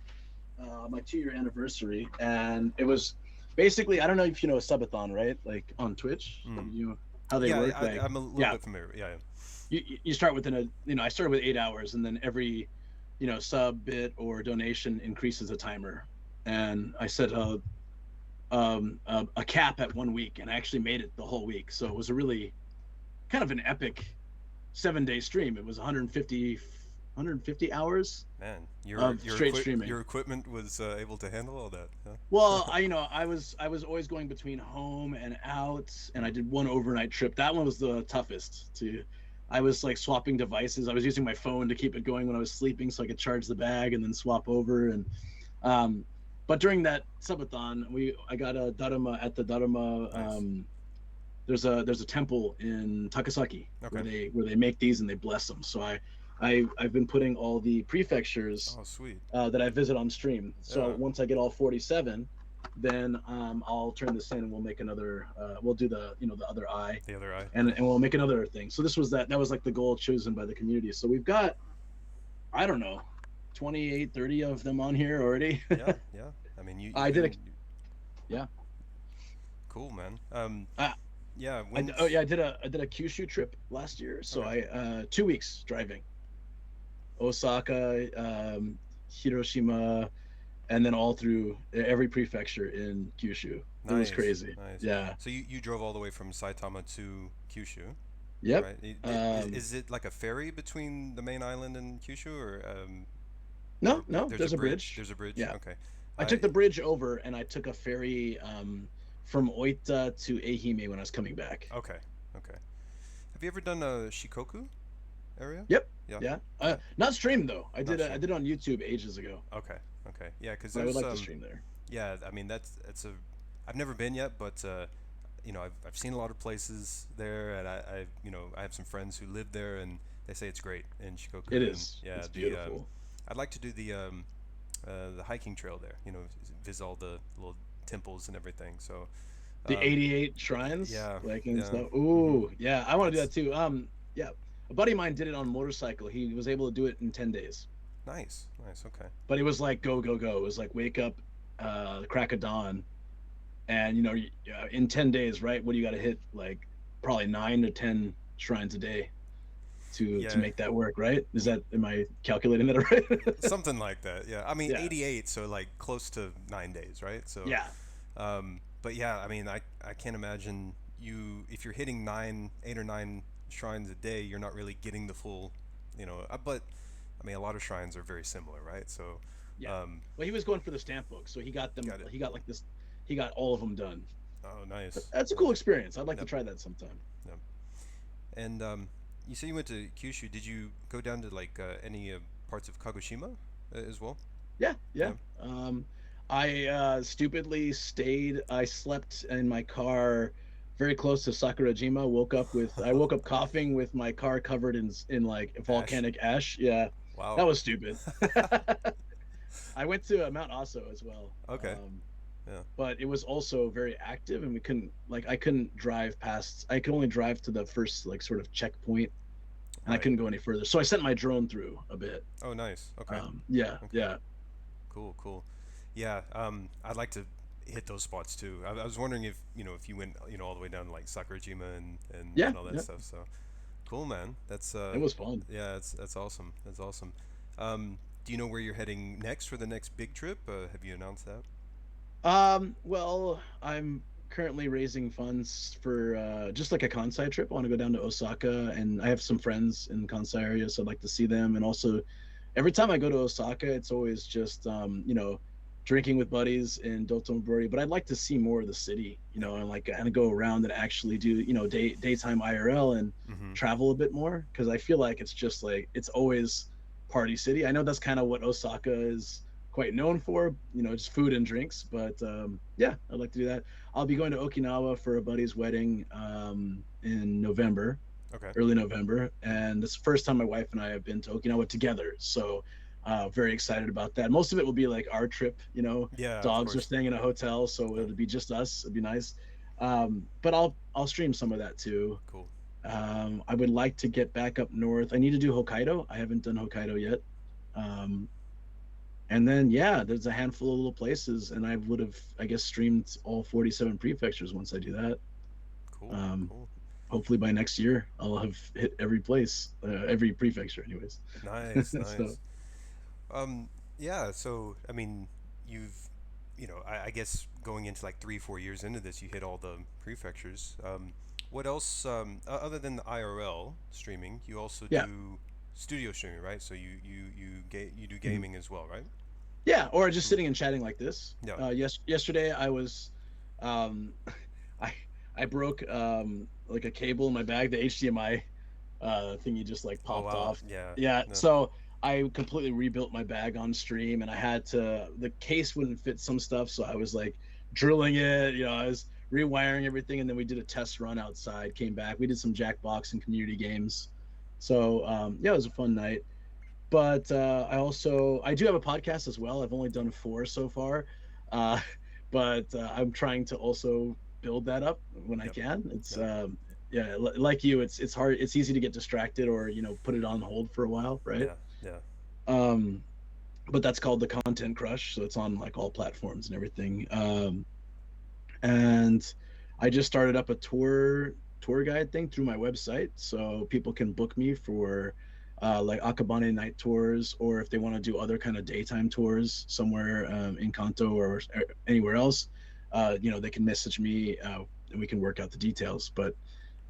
B: my 2 year anniversary, and it was basically, I don't know if you know a subathon, right? Like on Twitch.
A: Mm.
B: Have you? how they
A: Yeah,
B: work. Like,
A: I'm a little
B: yeah,
A: bit familiar. Yeah, yeah.
B: you start within a, I started with 8 hours, and then every, sub bit or donation increases the timer. And I set a cap at 1 week, and I actually made it the whole week. So it was a really kind of an epic 7 day stream. It was 150 hours
A: Man,
B: of straight streaming.
A: your equipment was able to handle all that. Huh?
B: Well, I was always going between home and out, and I did one overnight trip. That one was the toughest to. I was like swapping devices. I was using my phone to keep it going when I was sleeping, so I could charge the bag and then swap over. And um, but during that subathon, I got a Dharma at the Dharma.
A: Nice.
B: There's a temple in Takasaki
A: Okay.
B: where they make these and they bless them. So I've been putting all the prefectures
A: Oh, sweet.
B: that I visit on stream. So
A: Yeah.
B: once I get all 47, then I'll turn this in and we'll make another. We'll do the other eye,
A: The other eye.
B: and we'll make another thing. So this was that was like the goal chosen by the community. So we've got, I don't know, 28, 30 of them on here already.
A: Yeah, yeah. I mean,
B: I
A: you've
B: did a
A: been
B: yeah.
A: cool, man.
B: I,
A: Yeah.
B: oh
A: When's
B: yeah, I did a Kyushu trip last year. So
A: okay?
B: I 2 weeks driving Osaka, Hiroshima, and then all through every prefecture in Kyushu. It was
A: Nice,
B: crazy.
A: nice.
B: Yeah.
A: So you drove all the way from Saitama to Kyushu,
B: Yep.
A: right?
B: Um,
A: Is it like a ferry between the main island and Kyushu,
B: no,
A: or
B: no,
A: there's a
B: there's a
A: bridge?
B: bridge.
A: There's a bridge.
B: Yeah.
A: Okay.
B: I took the bridge over and I took a ferry from Oita to Ehime when I was coming back.
A: Okay. Okay. Have you ever done a Shikoku area?
B: Yep.
A: Yeah.
B: Yeah.
A: Yeah.
B: Not streamed though. I
A: Not
B: did I
A: stream.
B: did it on YouTube ages ago,
A: Okay. Okay. Yeah, because
B: but I would
A: there's
B: like to stream there.
A: yeah, I mean that's a I've never been yet, but I've seen a lot of places there, and I have some friends who live there, and they say it's great in
B: It
A: Shikoku, and
B: is.
A: yeah,
B: It's beautiful.
A: I'd like to do the hiking trail there, visit all the little temples and everything. So
B: The
A: um,
B: 88 shrines,
A: yeah,
B: like and
A: yeah,
B: stuff.
A: hmm
B: Ooh, yeah, I want to do
A: that's
B: that too. Yeah, a buddy of mine did it on motorcycle. He was able to do it in 10 days,
A: nice, nice. Okay,
B: but it was like go go go. It was like wake up, the crack of dawn, and in 10 days, right? What do you got to hit? Like probably 9 to 10 shrines a day to
A: yeah,
B: make that work, right? Am I calculating that right?
A: something like that. Yeah, I mean
B: Yeah,
A: 88, so like close to 9 days, right? So
B: yeah,
A: But yeah, I mean, I can't imagine you if you're hitting 8 or 9 shrines a day, you're not really getting the full, But I mean, a lot of shrines are very similar, right? So,
B: yeah.
A: um,
B: Well, he was going for the stamp book, so he got them.
A: got it.
B: He got like this. He got all of them done.
A: Oh, nice,
B: That's a cool
A: nice.
B: experience. I'd like to
A: Yep,
B: try that sometime.
A: yep. And you say you went to Kyushu. Did you go down to like any parts of Kagoshima as well?
B: Yeah, yeah.
A: Yeah.
B: I stupidly stayed. I slept in my car very close to Sakurajima. I woke up coughing with my car covered in like
A: Ash.
B: volcanic ash. Yeah,
A: Wow.
B: that was stupid. I went to Mount Aso as well.
A: Okay. Yeah.
B: But it was also very active, and I couldn't drive past. I could only drive to the first like sort of checkpoint, and I
A: Right.
B: couldn't go any further. So I sent my drone through a bit.
A: Oh, nice. Okay.
B: Yeah,
A: Okay.
B: yeah.
A: Cool, cool. Yeah, I'd like to hit those spots too. I was wondering if you went, all the way down to like Sakurajima
B: Yeah,
A: and all that
B: yeah.
A: stuff. So cool, man. That's
B: It was fun.
A: yeah, that's awesome. That's awesome. Do you know where you're heading next for the next big trip? Have you announced that?
B: Well, I'm currently raising funds for just like a Kansai trip. I want to go down to Osaka, and I have some friends in the Kansai area, so I'd like to see them. And also, every time I go to Osaka, it's always just drinking with buddies in Dotonbori. But I'd like to see more of the city,
A: Yep.
B: and like kind of go around and actually do daytime IRL and
A: Mm-hmm.
B: travel a bit more, because I feel like it's just like it's always party city. I know that's kind of what Osaka is quite known for, just food and drinks. But yeah, I'd like to do that. I'll be going to Okinawa for a buddy's wedding in November,
A: Okay.
B: early November, and it's the first time my wife and I have been to Okinawa together. So very excited about that. Most of it will be like our trip.
A: Yeah, of
B: Dogs are
A: course.
B: staying in a hotel, so
A: Yeah.
B: it'll be just us. It'd be nice. But I'll stream some of that too.
A: Cool.
B: I would like to get back up north. I need to do Hokkaido. I haven't done Hokkaido yet. Um, and then yeah, there's a handful of little places, and I guess streamed all 47 prefectures once I do that.
A: Cool.
B: Um,
A: Cool.
B: hopefully by next year I'll have hit every place, every prefecture, anyways.
A: Nice,
B: So
A: nice. Um, yeah. So I mean, you've, I guess going into like 3, 4 years into this, you hit all the prefectures. What else? Other than the IRL streaming, you also
B: yeah.
A: do studio streaming, right? So you do
B: Mhm.
A: gaming as well, right?
B: Yeah, or just
A: Mm.
B: sitting and chatting like this.
A: Yeah.
B: Yesterday I was, um, I I broke like a cable in my bag. The HDMI thingy just like
A: Oh
B: popped
A: wow.
B: off.
A: Yeah.
B: Yeah,
A: No.
B: so I completely rebuilt my bag on stream, and I had to. The case wouldn't fit some stuff, so I was like drilling it. I was rewiring everything, and then we did a test run outside. Came back. We did some Jackbox and community games. So yeah, it was a fun night. But I do have a podcast as well. I've only done 4 so far, uh, but I'm trying to also build that up when I
A: Yep.
B: can. It's
A: Yep.
B: yeah, like you, it's hard. It's easy to get distracted or put it on hold for a while, right?
A: Yeah. Yeah.
B: Um, but that's called the Content Crush, so it's on like all platforms and everything. And I just started up a tour guide thing through my website, so people can book me for like Akabane night tours, or if they want to do other kind of daytime tours somewhere in Kanto or anywhere else, they can message me and we can work out the details. But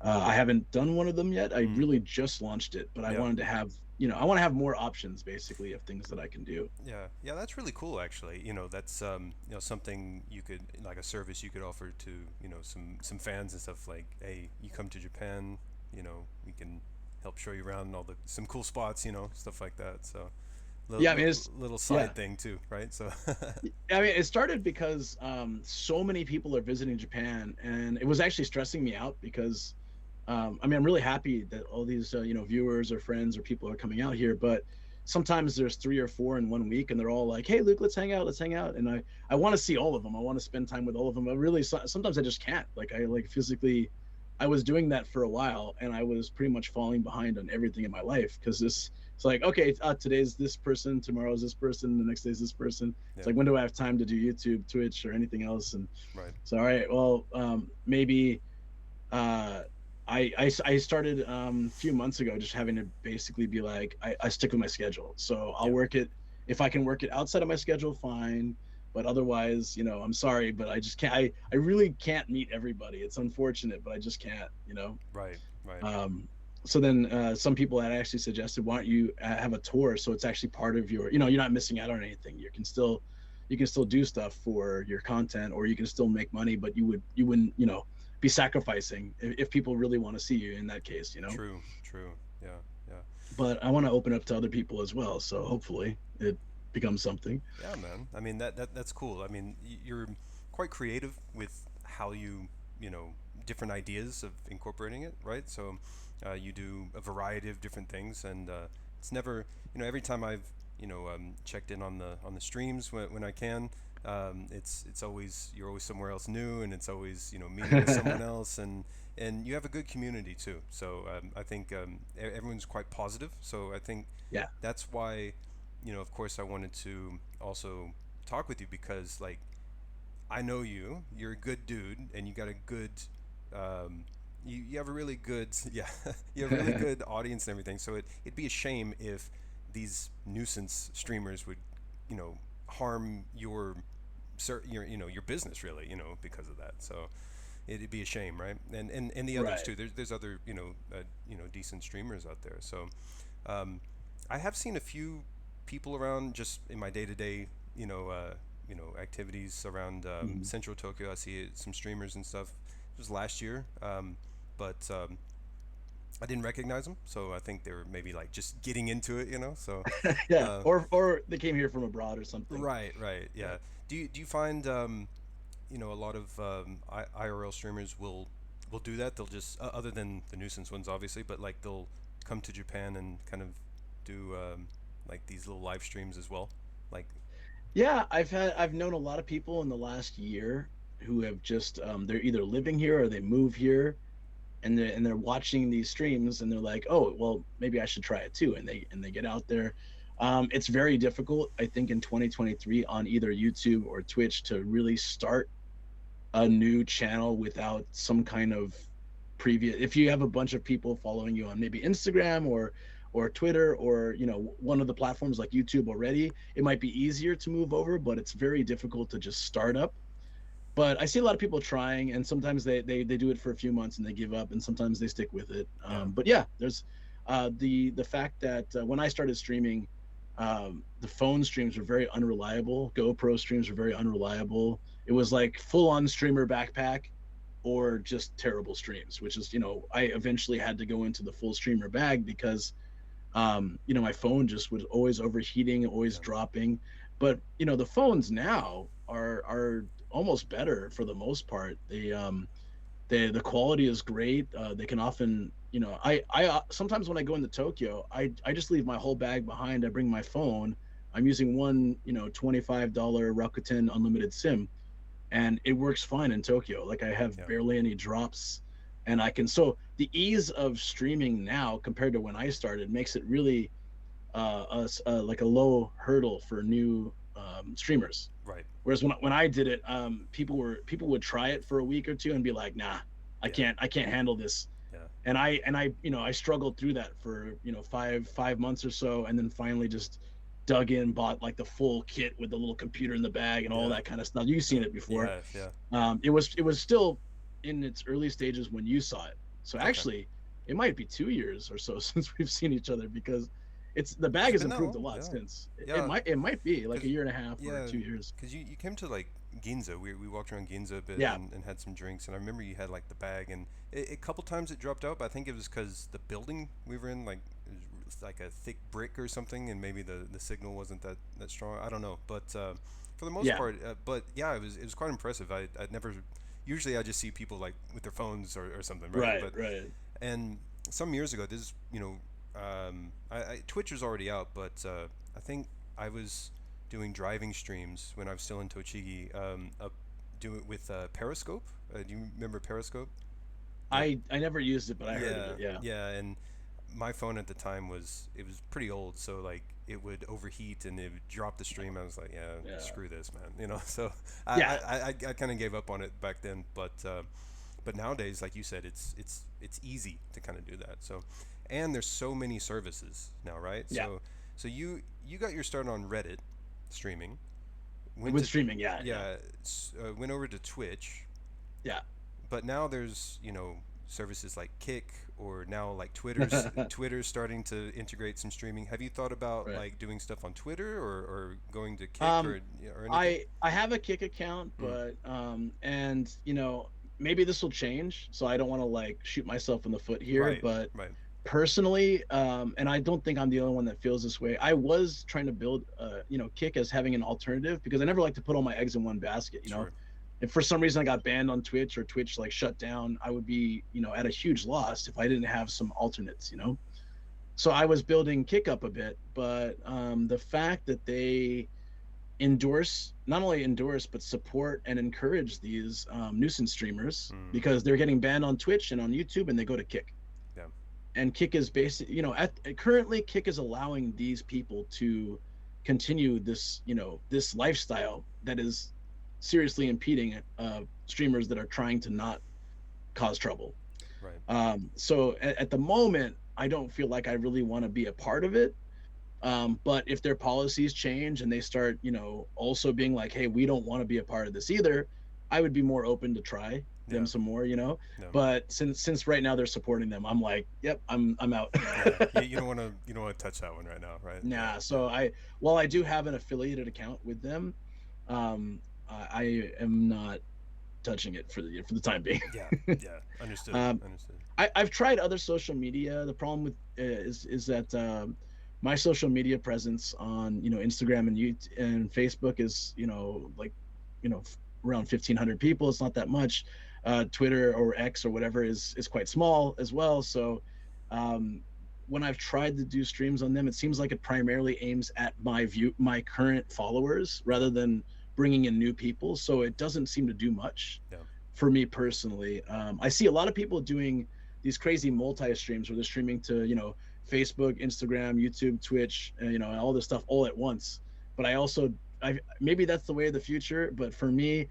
B: I haven't done one of them yet. I
A: Mm.
B: really just launched it, but I
A: Yeah.
B: wanted to have, I want to have more options basically of things that I can do.
A: Yeah, yeah, that's really cool. Actually, that's something you could, like a service you could offer to some fans and stuff. Like, hey, you come to Japan, we can help show you around all the some cool spots, stuff like that. So
B: Yeah,
A: little,
B: I mean, it's
A: little
B: yeah.
A: side thing too, right? So
B: I mean, it started because so many people are visiting Japan, and it was actually stressing me out because, I mean, I'm really happy that all these viewers or friends or people are coming out here, but sometimes there's 3 or 4 in one week, and they're all like, "Hey, Luke, let's hang out," and I want to see all of them. I want to spend time with all of them. I really sometimes I just can't. Like I like physically, I was doing that for a while, and I was pretty much falling behind on everything in my life because this. It's like, okay, today's this person, tomorrow's this person, the next day's this person. It's
A: yeah,
B: like, when do I have time to do YouTube, Twitch, or anything else? And
A: right,
B: so, all right, well, maybe uh, I started a few months ago just having to basically be like, I stick with my schedule. So I'll
A: yeah,
B: work it. If I can work it outside of my schedule, fine. But otherwise, I'm sorry, but I just can't. I really can't meet everybody. It's unfortunate, but I just can't.
A: right, right,
B: Um, so then some people had actually suggested, why don't you have a tour so it's actually part of you're not missing out on anything. You can still do stuff for your content, or you can still make money, but you wouldn't be sacrificing if people really want to see you in that case.
A: true, true, yeah, yeah.
B: But I want to open up to other people as well, so hopefully it becomes something.
A: Yeah, man. I mean that's cool. I mean you're quite creative with how you know different ideas of incorporating it, right? So you do a variety of different things, and it's never every time I've checked in on the streams when I can. It's always you're always somewhere else new, and it's always meeting with someone else, and you have a good community too. So I think everyone's quite positive. So I think
B: Yeah.
A: that's why of course, I wanted to also talk with you because, like, I know you. You're a good dude, and you got a good, you have a really good, yeah, you have a really good audience and everything. So it'd be a shame if these nuisance streamers would, harm your business really, because of that. So it'd be a shame, right? And the others
B: Right.
A: too. There's other, decent streamers out there. So um, I have seen a few people around just in my day to day, activities around
B: Mhm.
A: Central Tokyo. I see some streamers and stuff. It was last year, but I didn't recognize them, so I think they were maybe like just getting into it, So
B: Yeah,
A: uh,
B: or they came here from abroad or something.
A: right, right,
B: Yeah.
A: yeah. Do you find a lot of IRL streamers will do that? They'll just other than the nuisance ones, obviously, but like they'll come to Japan and kind of do like these little live streams as well. Like,
B: Yeah, I've known a lot of people in the last year who have just they're either living here or they move here, and they're watching these streams, and they're like, "Oh, well, maybe I should try it too." And they get out there. It's very difficult, I think, in 2023 on either YouTube or Twitch to really start a new channel without some kind of previous, if you have a bunch of people following you on maybe Instagram or Twitter or one of the platforms like YouTube already, it might be easier to move over, but it's very difficult to just start up. But I see a lot of people trying, and sometimes they do it for a few months and they give up, and sometimes they stick with it.
A: Yeah.
B: But yeah, there's the fact that when I started streaming, the phone streams were very unreliable. GoPro streams were very unreliable. It was like full on streamer backpack or just terrible streams, which is, I eventually had to go into the full streamer bag because my phone just was always overheating, always
A: Yeah.
B: dropping. But the phones now are almost better for the most part. The quality is great. They can often, I sometimes when I go into Tokyo, I just leave my whole bag behind. I bring my phone. I'm using one, $25 Rakuten unlimited SIM, and it works fine in Tokyo. Like I have
A: Yeah.
B: barely any drops, and I can. So the ease of streaming now compared to when I started makes it really like a low hurdle for new streamers.
A: Right.
B: Whereas when I did it, people would try it for a week or two and be like, "Nah,
A: Yeah.
B: I can't handle this."
A: Yeah.
B: And I I struggled through that for five months or so, and then finally just dug in, bought like the full kit with the little computer in the bag and all
A: Yeah.
B: that kind of stuff. You've seen
A: Yeah.
B: it before.
A: Yeah. Yeah.
B: It was still in its early stages when you saw it. So
A: Okay.
B: actually, it might be 2 years or so since we've seen each other because the bag
A: It's
B: has
A: been that
B: improved a
A: long.
B: lot
A: Yeah.
B: since.
A: Yeah.
B: It might be like a
A: Cause
B: year and a half or
A: yeah,
B: 2 years.
A: cause you came to like Ginza. We walked around Ginza a bit
B: Yeah,
A: and had some drinks. And I remember you had like the bag, and a couple times it dropped out. But I think it was because the building we were in, like, it was like a thick brick or something, and maybe the signal wasn't that strong. I don't know, but for the most
B: yeah,
A: part, but yeah, it was quite impressive. I'd never. Usually, I just see people like with their phones or something, right?
B: right,
A: But
B: right.
A: and some years ago, this, Twitch was already out, but I think I was doing driving streams when I was still in Tochigi. Up do it with Periscope. Do you remember Periscope? That
B: I never used it, but I heard of
A: Yeah,
B: it. Yeah,
A: yeah, and my phone at the time was pretty old, so like it would overheat and it would drop the stream. I was like, yeah,
B: yeah,
A: screw this, man. So I
B: yeah.
A: I, I kind of gave up on it back then, but nowadays, like you said, it's easy to kind of do that. So, and there's so many services now, right?
B: Yeah.
A: So you got your start on Reddit streaming, went
B: With
A: to
B: streaming, yeah, yeah,
A: yeah, went over to Twitch,
B: yeah.
A: but now there's services like Kick, or now like Twitter's starting to integrate some streaming. Have you thought about
B: Right.
A: like doing stuff on Twitter, or going to Kick,
B: Um,
A: or anything?
B: I have a Kick account,
A: Mm,
B: but and maybe this will change. So I don't want to like shoot myself in the foot here,
A: right,
B: but
A: right,
B: personally, and I don't think I'm the only one that feels this way. I was trying to build, Kick as having an alternative because I never like to put all my eggs in one basket.
A: sure,
B: If for some reason I got banned on Twitch or Twitch like shut down, I would be, at a huge loss if I didn't have some alternates. So I was building Kick up a bit, but the fact that they not only endorse but support and encourage these nuisance streamers
A: mm,
B: because they're getting banned on Twitch and on YouTube and they go to Kick.
A: yeah,
B: And Kick is basic, currently Kick is allowing these people to continue this lifestyle that is seriously impeding streamers that are trying to not cause trouble.
A: right,
B: So at the moment, I don't feel like I really want to be a part of it. But if their policies change and they start, also being like, hey, we don't want to be a part of this either, I would be more open to try them
A: yeah,
B: some more.
A: yeah,
B: But since right now they're supporting them, I'm like, yep, I'm out.
A: yeah. You don't want to touch that one right now, right? Yeah,
B: Nah,
A: yeah,
B: so while I do have an affiliated account with them, I am not touching it for the time being.
A: yeah, yeah. Understood,
B: um,
A: understood.
B: I've tried other social media. The problem with is that my social media presence on Instagram and YouTube and Facebook is like you know around 1,500 people. It's not that much. Twitter or X or whatever is quite small as well. So um, when I've tried to do streams on them, it seems like it primarily aims at my current followers rather than bringing in new people. So it doesn't seem to do much
A: Yeah,
B: for me personally. I see a lot of people doing these crazy multi streams where they're streaming to Facebook, Instagram, YouTube, Twitch, and all this stuff all at once. But I maybe that's the way of the future. But for me,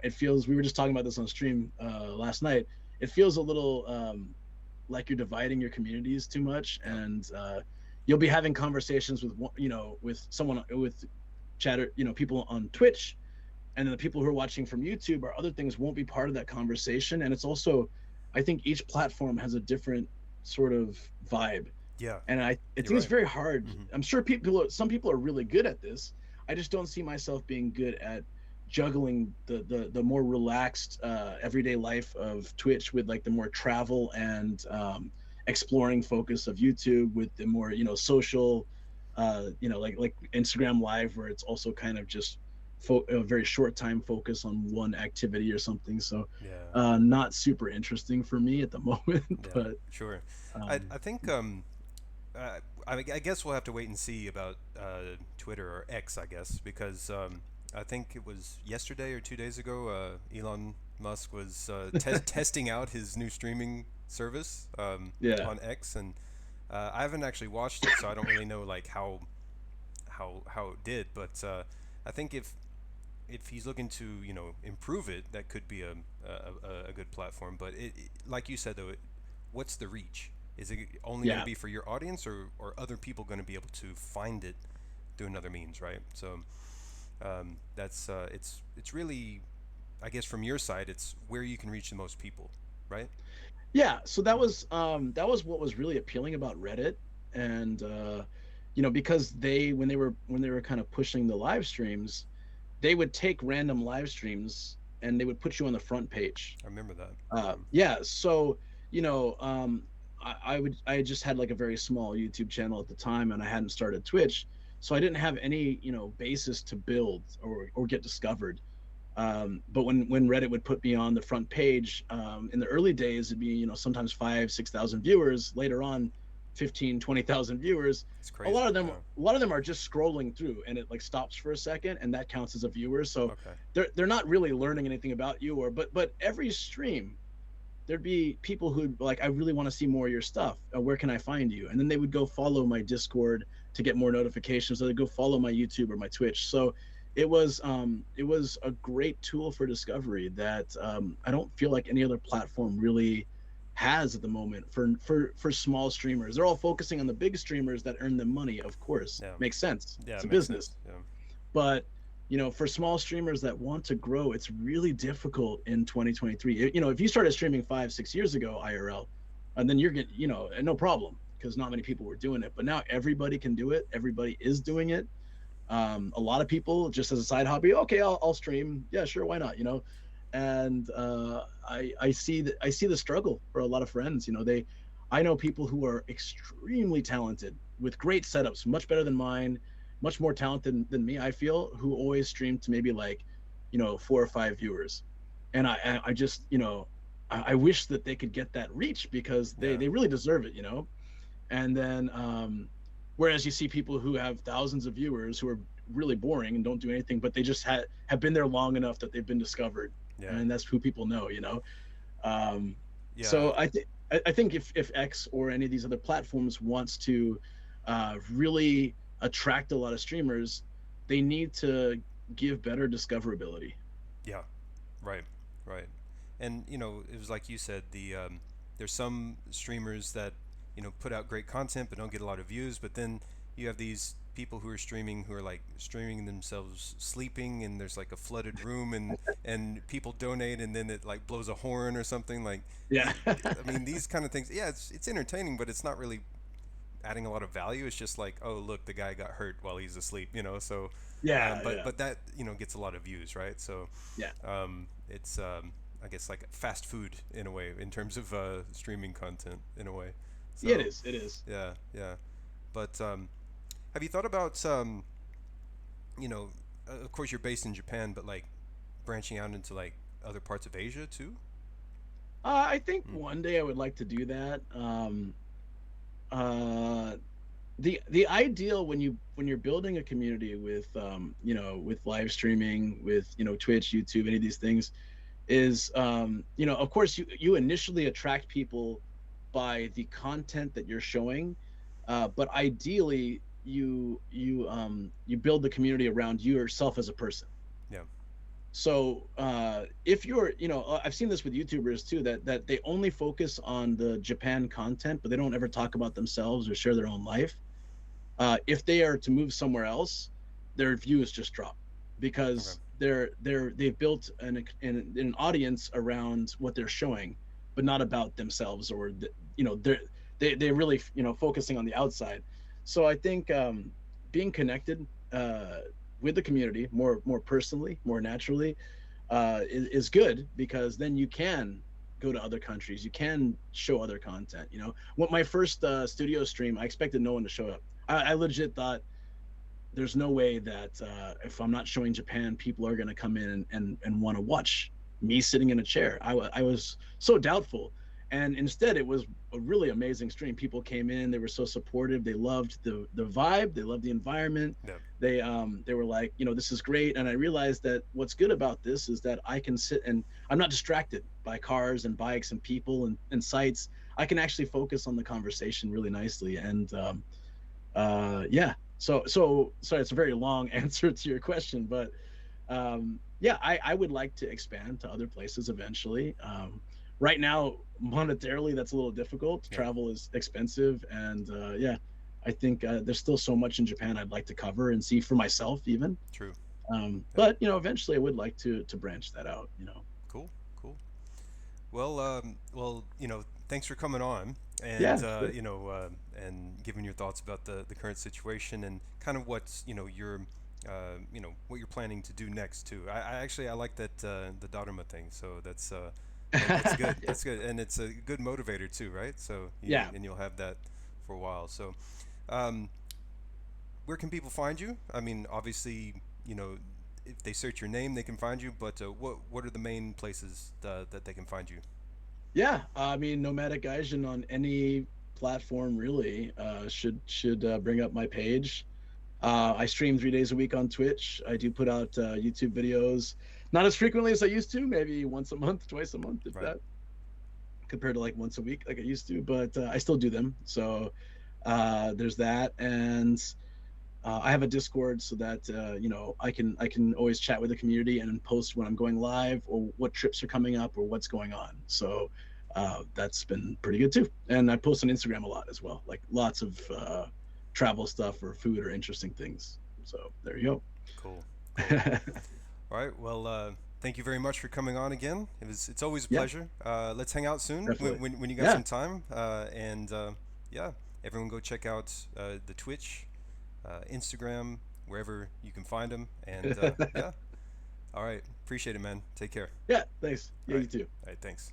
B: it feels, we were just talking about this on stream last night. it feels a little like you're dividing your communities too much,
A: Yeah.
B: and you'll be having conversations with with someone with chatter, people on Twitch, and then the people who are watching from YouTube or other things won't be part of that conversation. And it's also, I think each platform has a different sort of vibe,
A: Yeah.
B: and I
A: You're
B: think it's
A: right.
B: very hard.
A: Hmm.
B: I'm sure some people are really good at this. I just don't see myself being good at juggling the more relaxed everyday life of Twitch with like the more travel and exploring focus of YouTube with the more social like Instagram Live, where it's also kind of just a very short time focus on one activity or something. So
A: Yeah.
B: not super interesting for me at the moment.
A: Yeah.
B: But
A: Sure.
B: um,
A: I think I guess we'll have to wait and see about Twitter or X, I guess, because I think it was yesterday or 2 days ago, Elon Musk was testing out his new streaming service
B: yeah,
A: on X, and I haven't actually watched it, so I don't really know like how it did. But I think if he's looking to improve it, that could be a good platform. But like you said though, what's the reach? Is it only going to
B: yeah.
A: be for your audience, or other people going to be able to find it through another means, right? So that's it's really, I guess from your side, it's where you can reach the most people, right?
B: Yeah, so that
A: Hmm.
B: was what was really appealing about Reddit. And because when they were kind of pushing the live streams, they would take random live streams and they would put you on the front page.
A: I remember that. Yeah.
B: Yeah, so you know I just had like a very small YouTube channel at the time, and I hadn't started Twitch, so I didn't have any basis to build or get discovered. But when Reddit would put me on the front page, in the early days, it'd be sometimes 5 6,000 viewers. Later on, 15 20,000 viewers.
A: It's
B: A lot
A: crazy.
B: of them,
A: Yeah.
B: a lot of them are just scrolling through, and it like stops for a second, and that counts as a viewer. So
A: Okay.
B: they're not really learning anything about you. Or but every stream, there'd be people who'd like, I really want to see more of your stuff. Where can I find you? And then they would go follow my Discord to get more notifications. So they'd go follow my YouTube or my Twitch. So it was a great tool for discovery that I don't feel like any other platform really has at the moment for small streamers. They're all focusing on the big streamers that earn them money. Of course,
A: Yeah.
B: makes sense.
A: Yeah.
B: It's
A: It
B: a
A: makes sense.
B: business.
A: Yeah.
B: But for small streamers that want to grow, it's really difficult in 2023. If you started streaming 5 6 years ago IRL, and then you're getting, no problem, because not many people were doing it. But now everybody can do it. Everybody is doing it. A lot of people just as a side hobby, okay, I'll stream, yeah, sure, why not, and I see the struggle for a lot of friends. I know people who are extremely talented with great setups, much better than mine, much more talented than me, I feel, who always stream to maybe like 4 or 5 viewers. And I just I wish that they could get that reach, because they
A: Yeah.
B: they really deserve it. And then whereas you see people who have thousands of viewers who are really boring and don't do anything, but they just have been there long enough that they've been discovered,
A: Yeah.
B: and that's who people know. um,
A: Yeah.
B: so I think if X or any of these other platforms wants to really attract a lot of streamers, they need to give better discoverability.
A: Yeah. Right. Right. And it was like you said, there's some streamers that put out great content but don't get a lot of views. But then you have these people who are streaming who are like streaming themselves sleeping, and there's like a flooded room, and people donate, and then it like blows a horn or something like.
B: Yeah.
A: The, I mean, these kind of things. Yeah, it's entertaining, but it's not really adding a lot of value. It's just like, oh, look, the guy got hurt while he's asleep, So,
B: Yeah,
A: but
B: yeah,
A: that gets a lot of views, right? So,
B: yeah.
A: it's I guess like fast food in a way in terms of streaming content in a way.
B: Yeah, it
A: So,
B: is, it is.
A: yeah, yeah. But have you thought about you know, of course you're based in Japan, but like branching out into like other parts of Asia too?
B: I think
A: Hmm.
B: one day I would like to do that. Uh, the ideal when you're building a community with with live streaming, with Twitch, YouTube, any of these things, is of course you initially attract people by the content that you're showing, but ideally you build the community around you yourself as a person.
A: Yeah.
B: So if you're, I've seen this with YouTubers too, that they only focus on the Japan content, but they don't ever talk about themselves or share their own life. If they are to move somewhere else, their views just drop
A: Okay.
B: because they've built an audience around what they're showing, but not about themselves, or they really focusing on the outside. So I think being connected with the community more personally, more naturally, is good, because then you can go to other countries, you can show other content. When my first studio stream, I expected no one to show up. I legit thought there's no way that if I'm not showing Japan, people are going to come in and want to watch me sitting in a chair. I was so doubtful. And instead, it was a really amazing stream. People came in, they were so supportive. They loved the vibe, they loved the environment.
A: Yeah.
B: They were like, this is great. And I realized that what's good about this is that I can sit and I'm not distracted by cars and bikes and people and sites. I can actually focus on the conversation really nicely. And yeah, so sorry, it's a very long answer to your question, but yeah, I would like to expand to other places eventually. Right now, monetarily, that's a little difficult.
A: Yeah.
B: Travel is expensive, and yeah, I think there's still so much in Japan I'd like to cover and see for myself, even.
A: True. Yeah.
B: But eventually, I would like to branch that out.
A: Cool. Cool. Well, thanks for coming on and
B: Yeah, sure.
A: and giving your thoughts about the current situation and kind of what's your what you're planning to do next too. I actually I like that the Dharma thing. So that's good.
B: Yeah,
A: That's good, and it's a good motivator too, right? So
B: yeah.
A: you'll have that for a while. So um, where can people find you? I mean, obviously, if they search your name, they can find you. But what are the main places that they can find you?
B: Yeah, I mean, Nomadic Gaijin on any platform really should bring up my page. I stream 3 days a week on Twitch. I do put out YouTube videos, not as frequently as I used to, maybe once a month, twice a month, if
A: Right.
B: that, compared to like once a week like I used to. But I still do them. So there's that, and I have a Discord so that I can always chat with the community and post when I'm going live or what trips are coming up or what's going on. So that's been pretty good too. And I post on Instagram a lot as well, like lots of travel stuff or food or interesting things. So there you
A: Cool.
B: go.
A: Cool. All right. Well, thank you very much for coming on again. It's always a
B: Yeah,
A: pleasure. Let's hang out soon
B: definitely.
A: when you got
B: Yeah.
A: some time. And yeah, everyone go check out the Twitch, Instagram, wherever you can find them. And yeah. All right. Appreciate it, man. Take care.
B: Yeah. Thanks.
A: All
B: Yeah,
A: right.
B: you too.
A: All right. Thanks.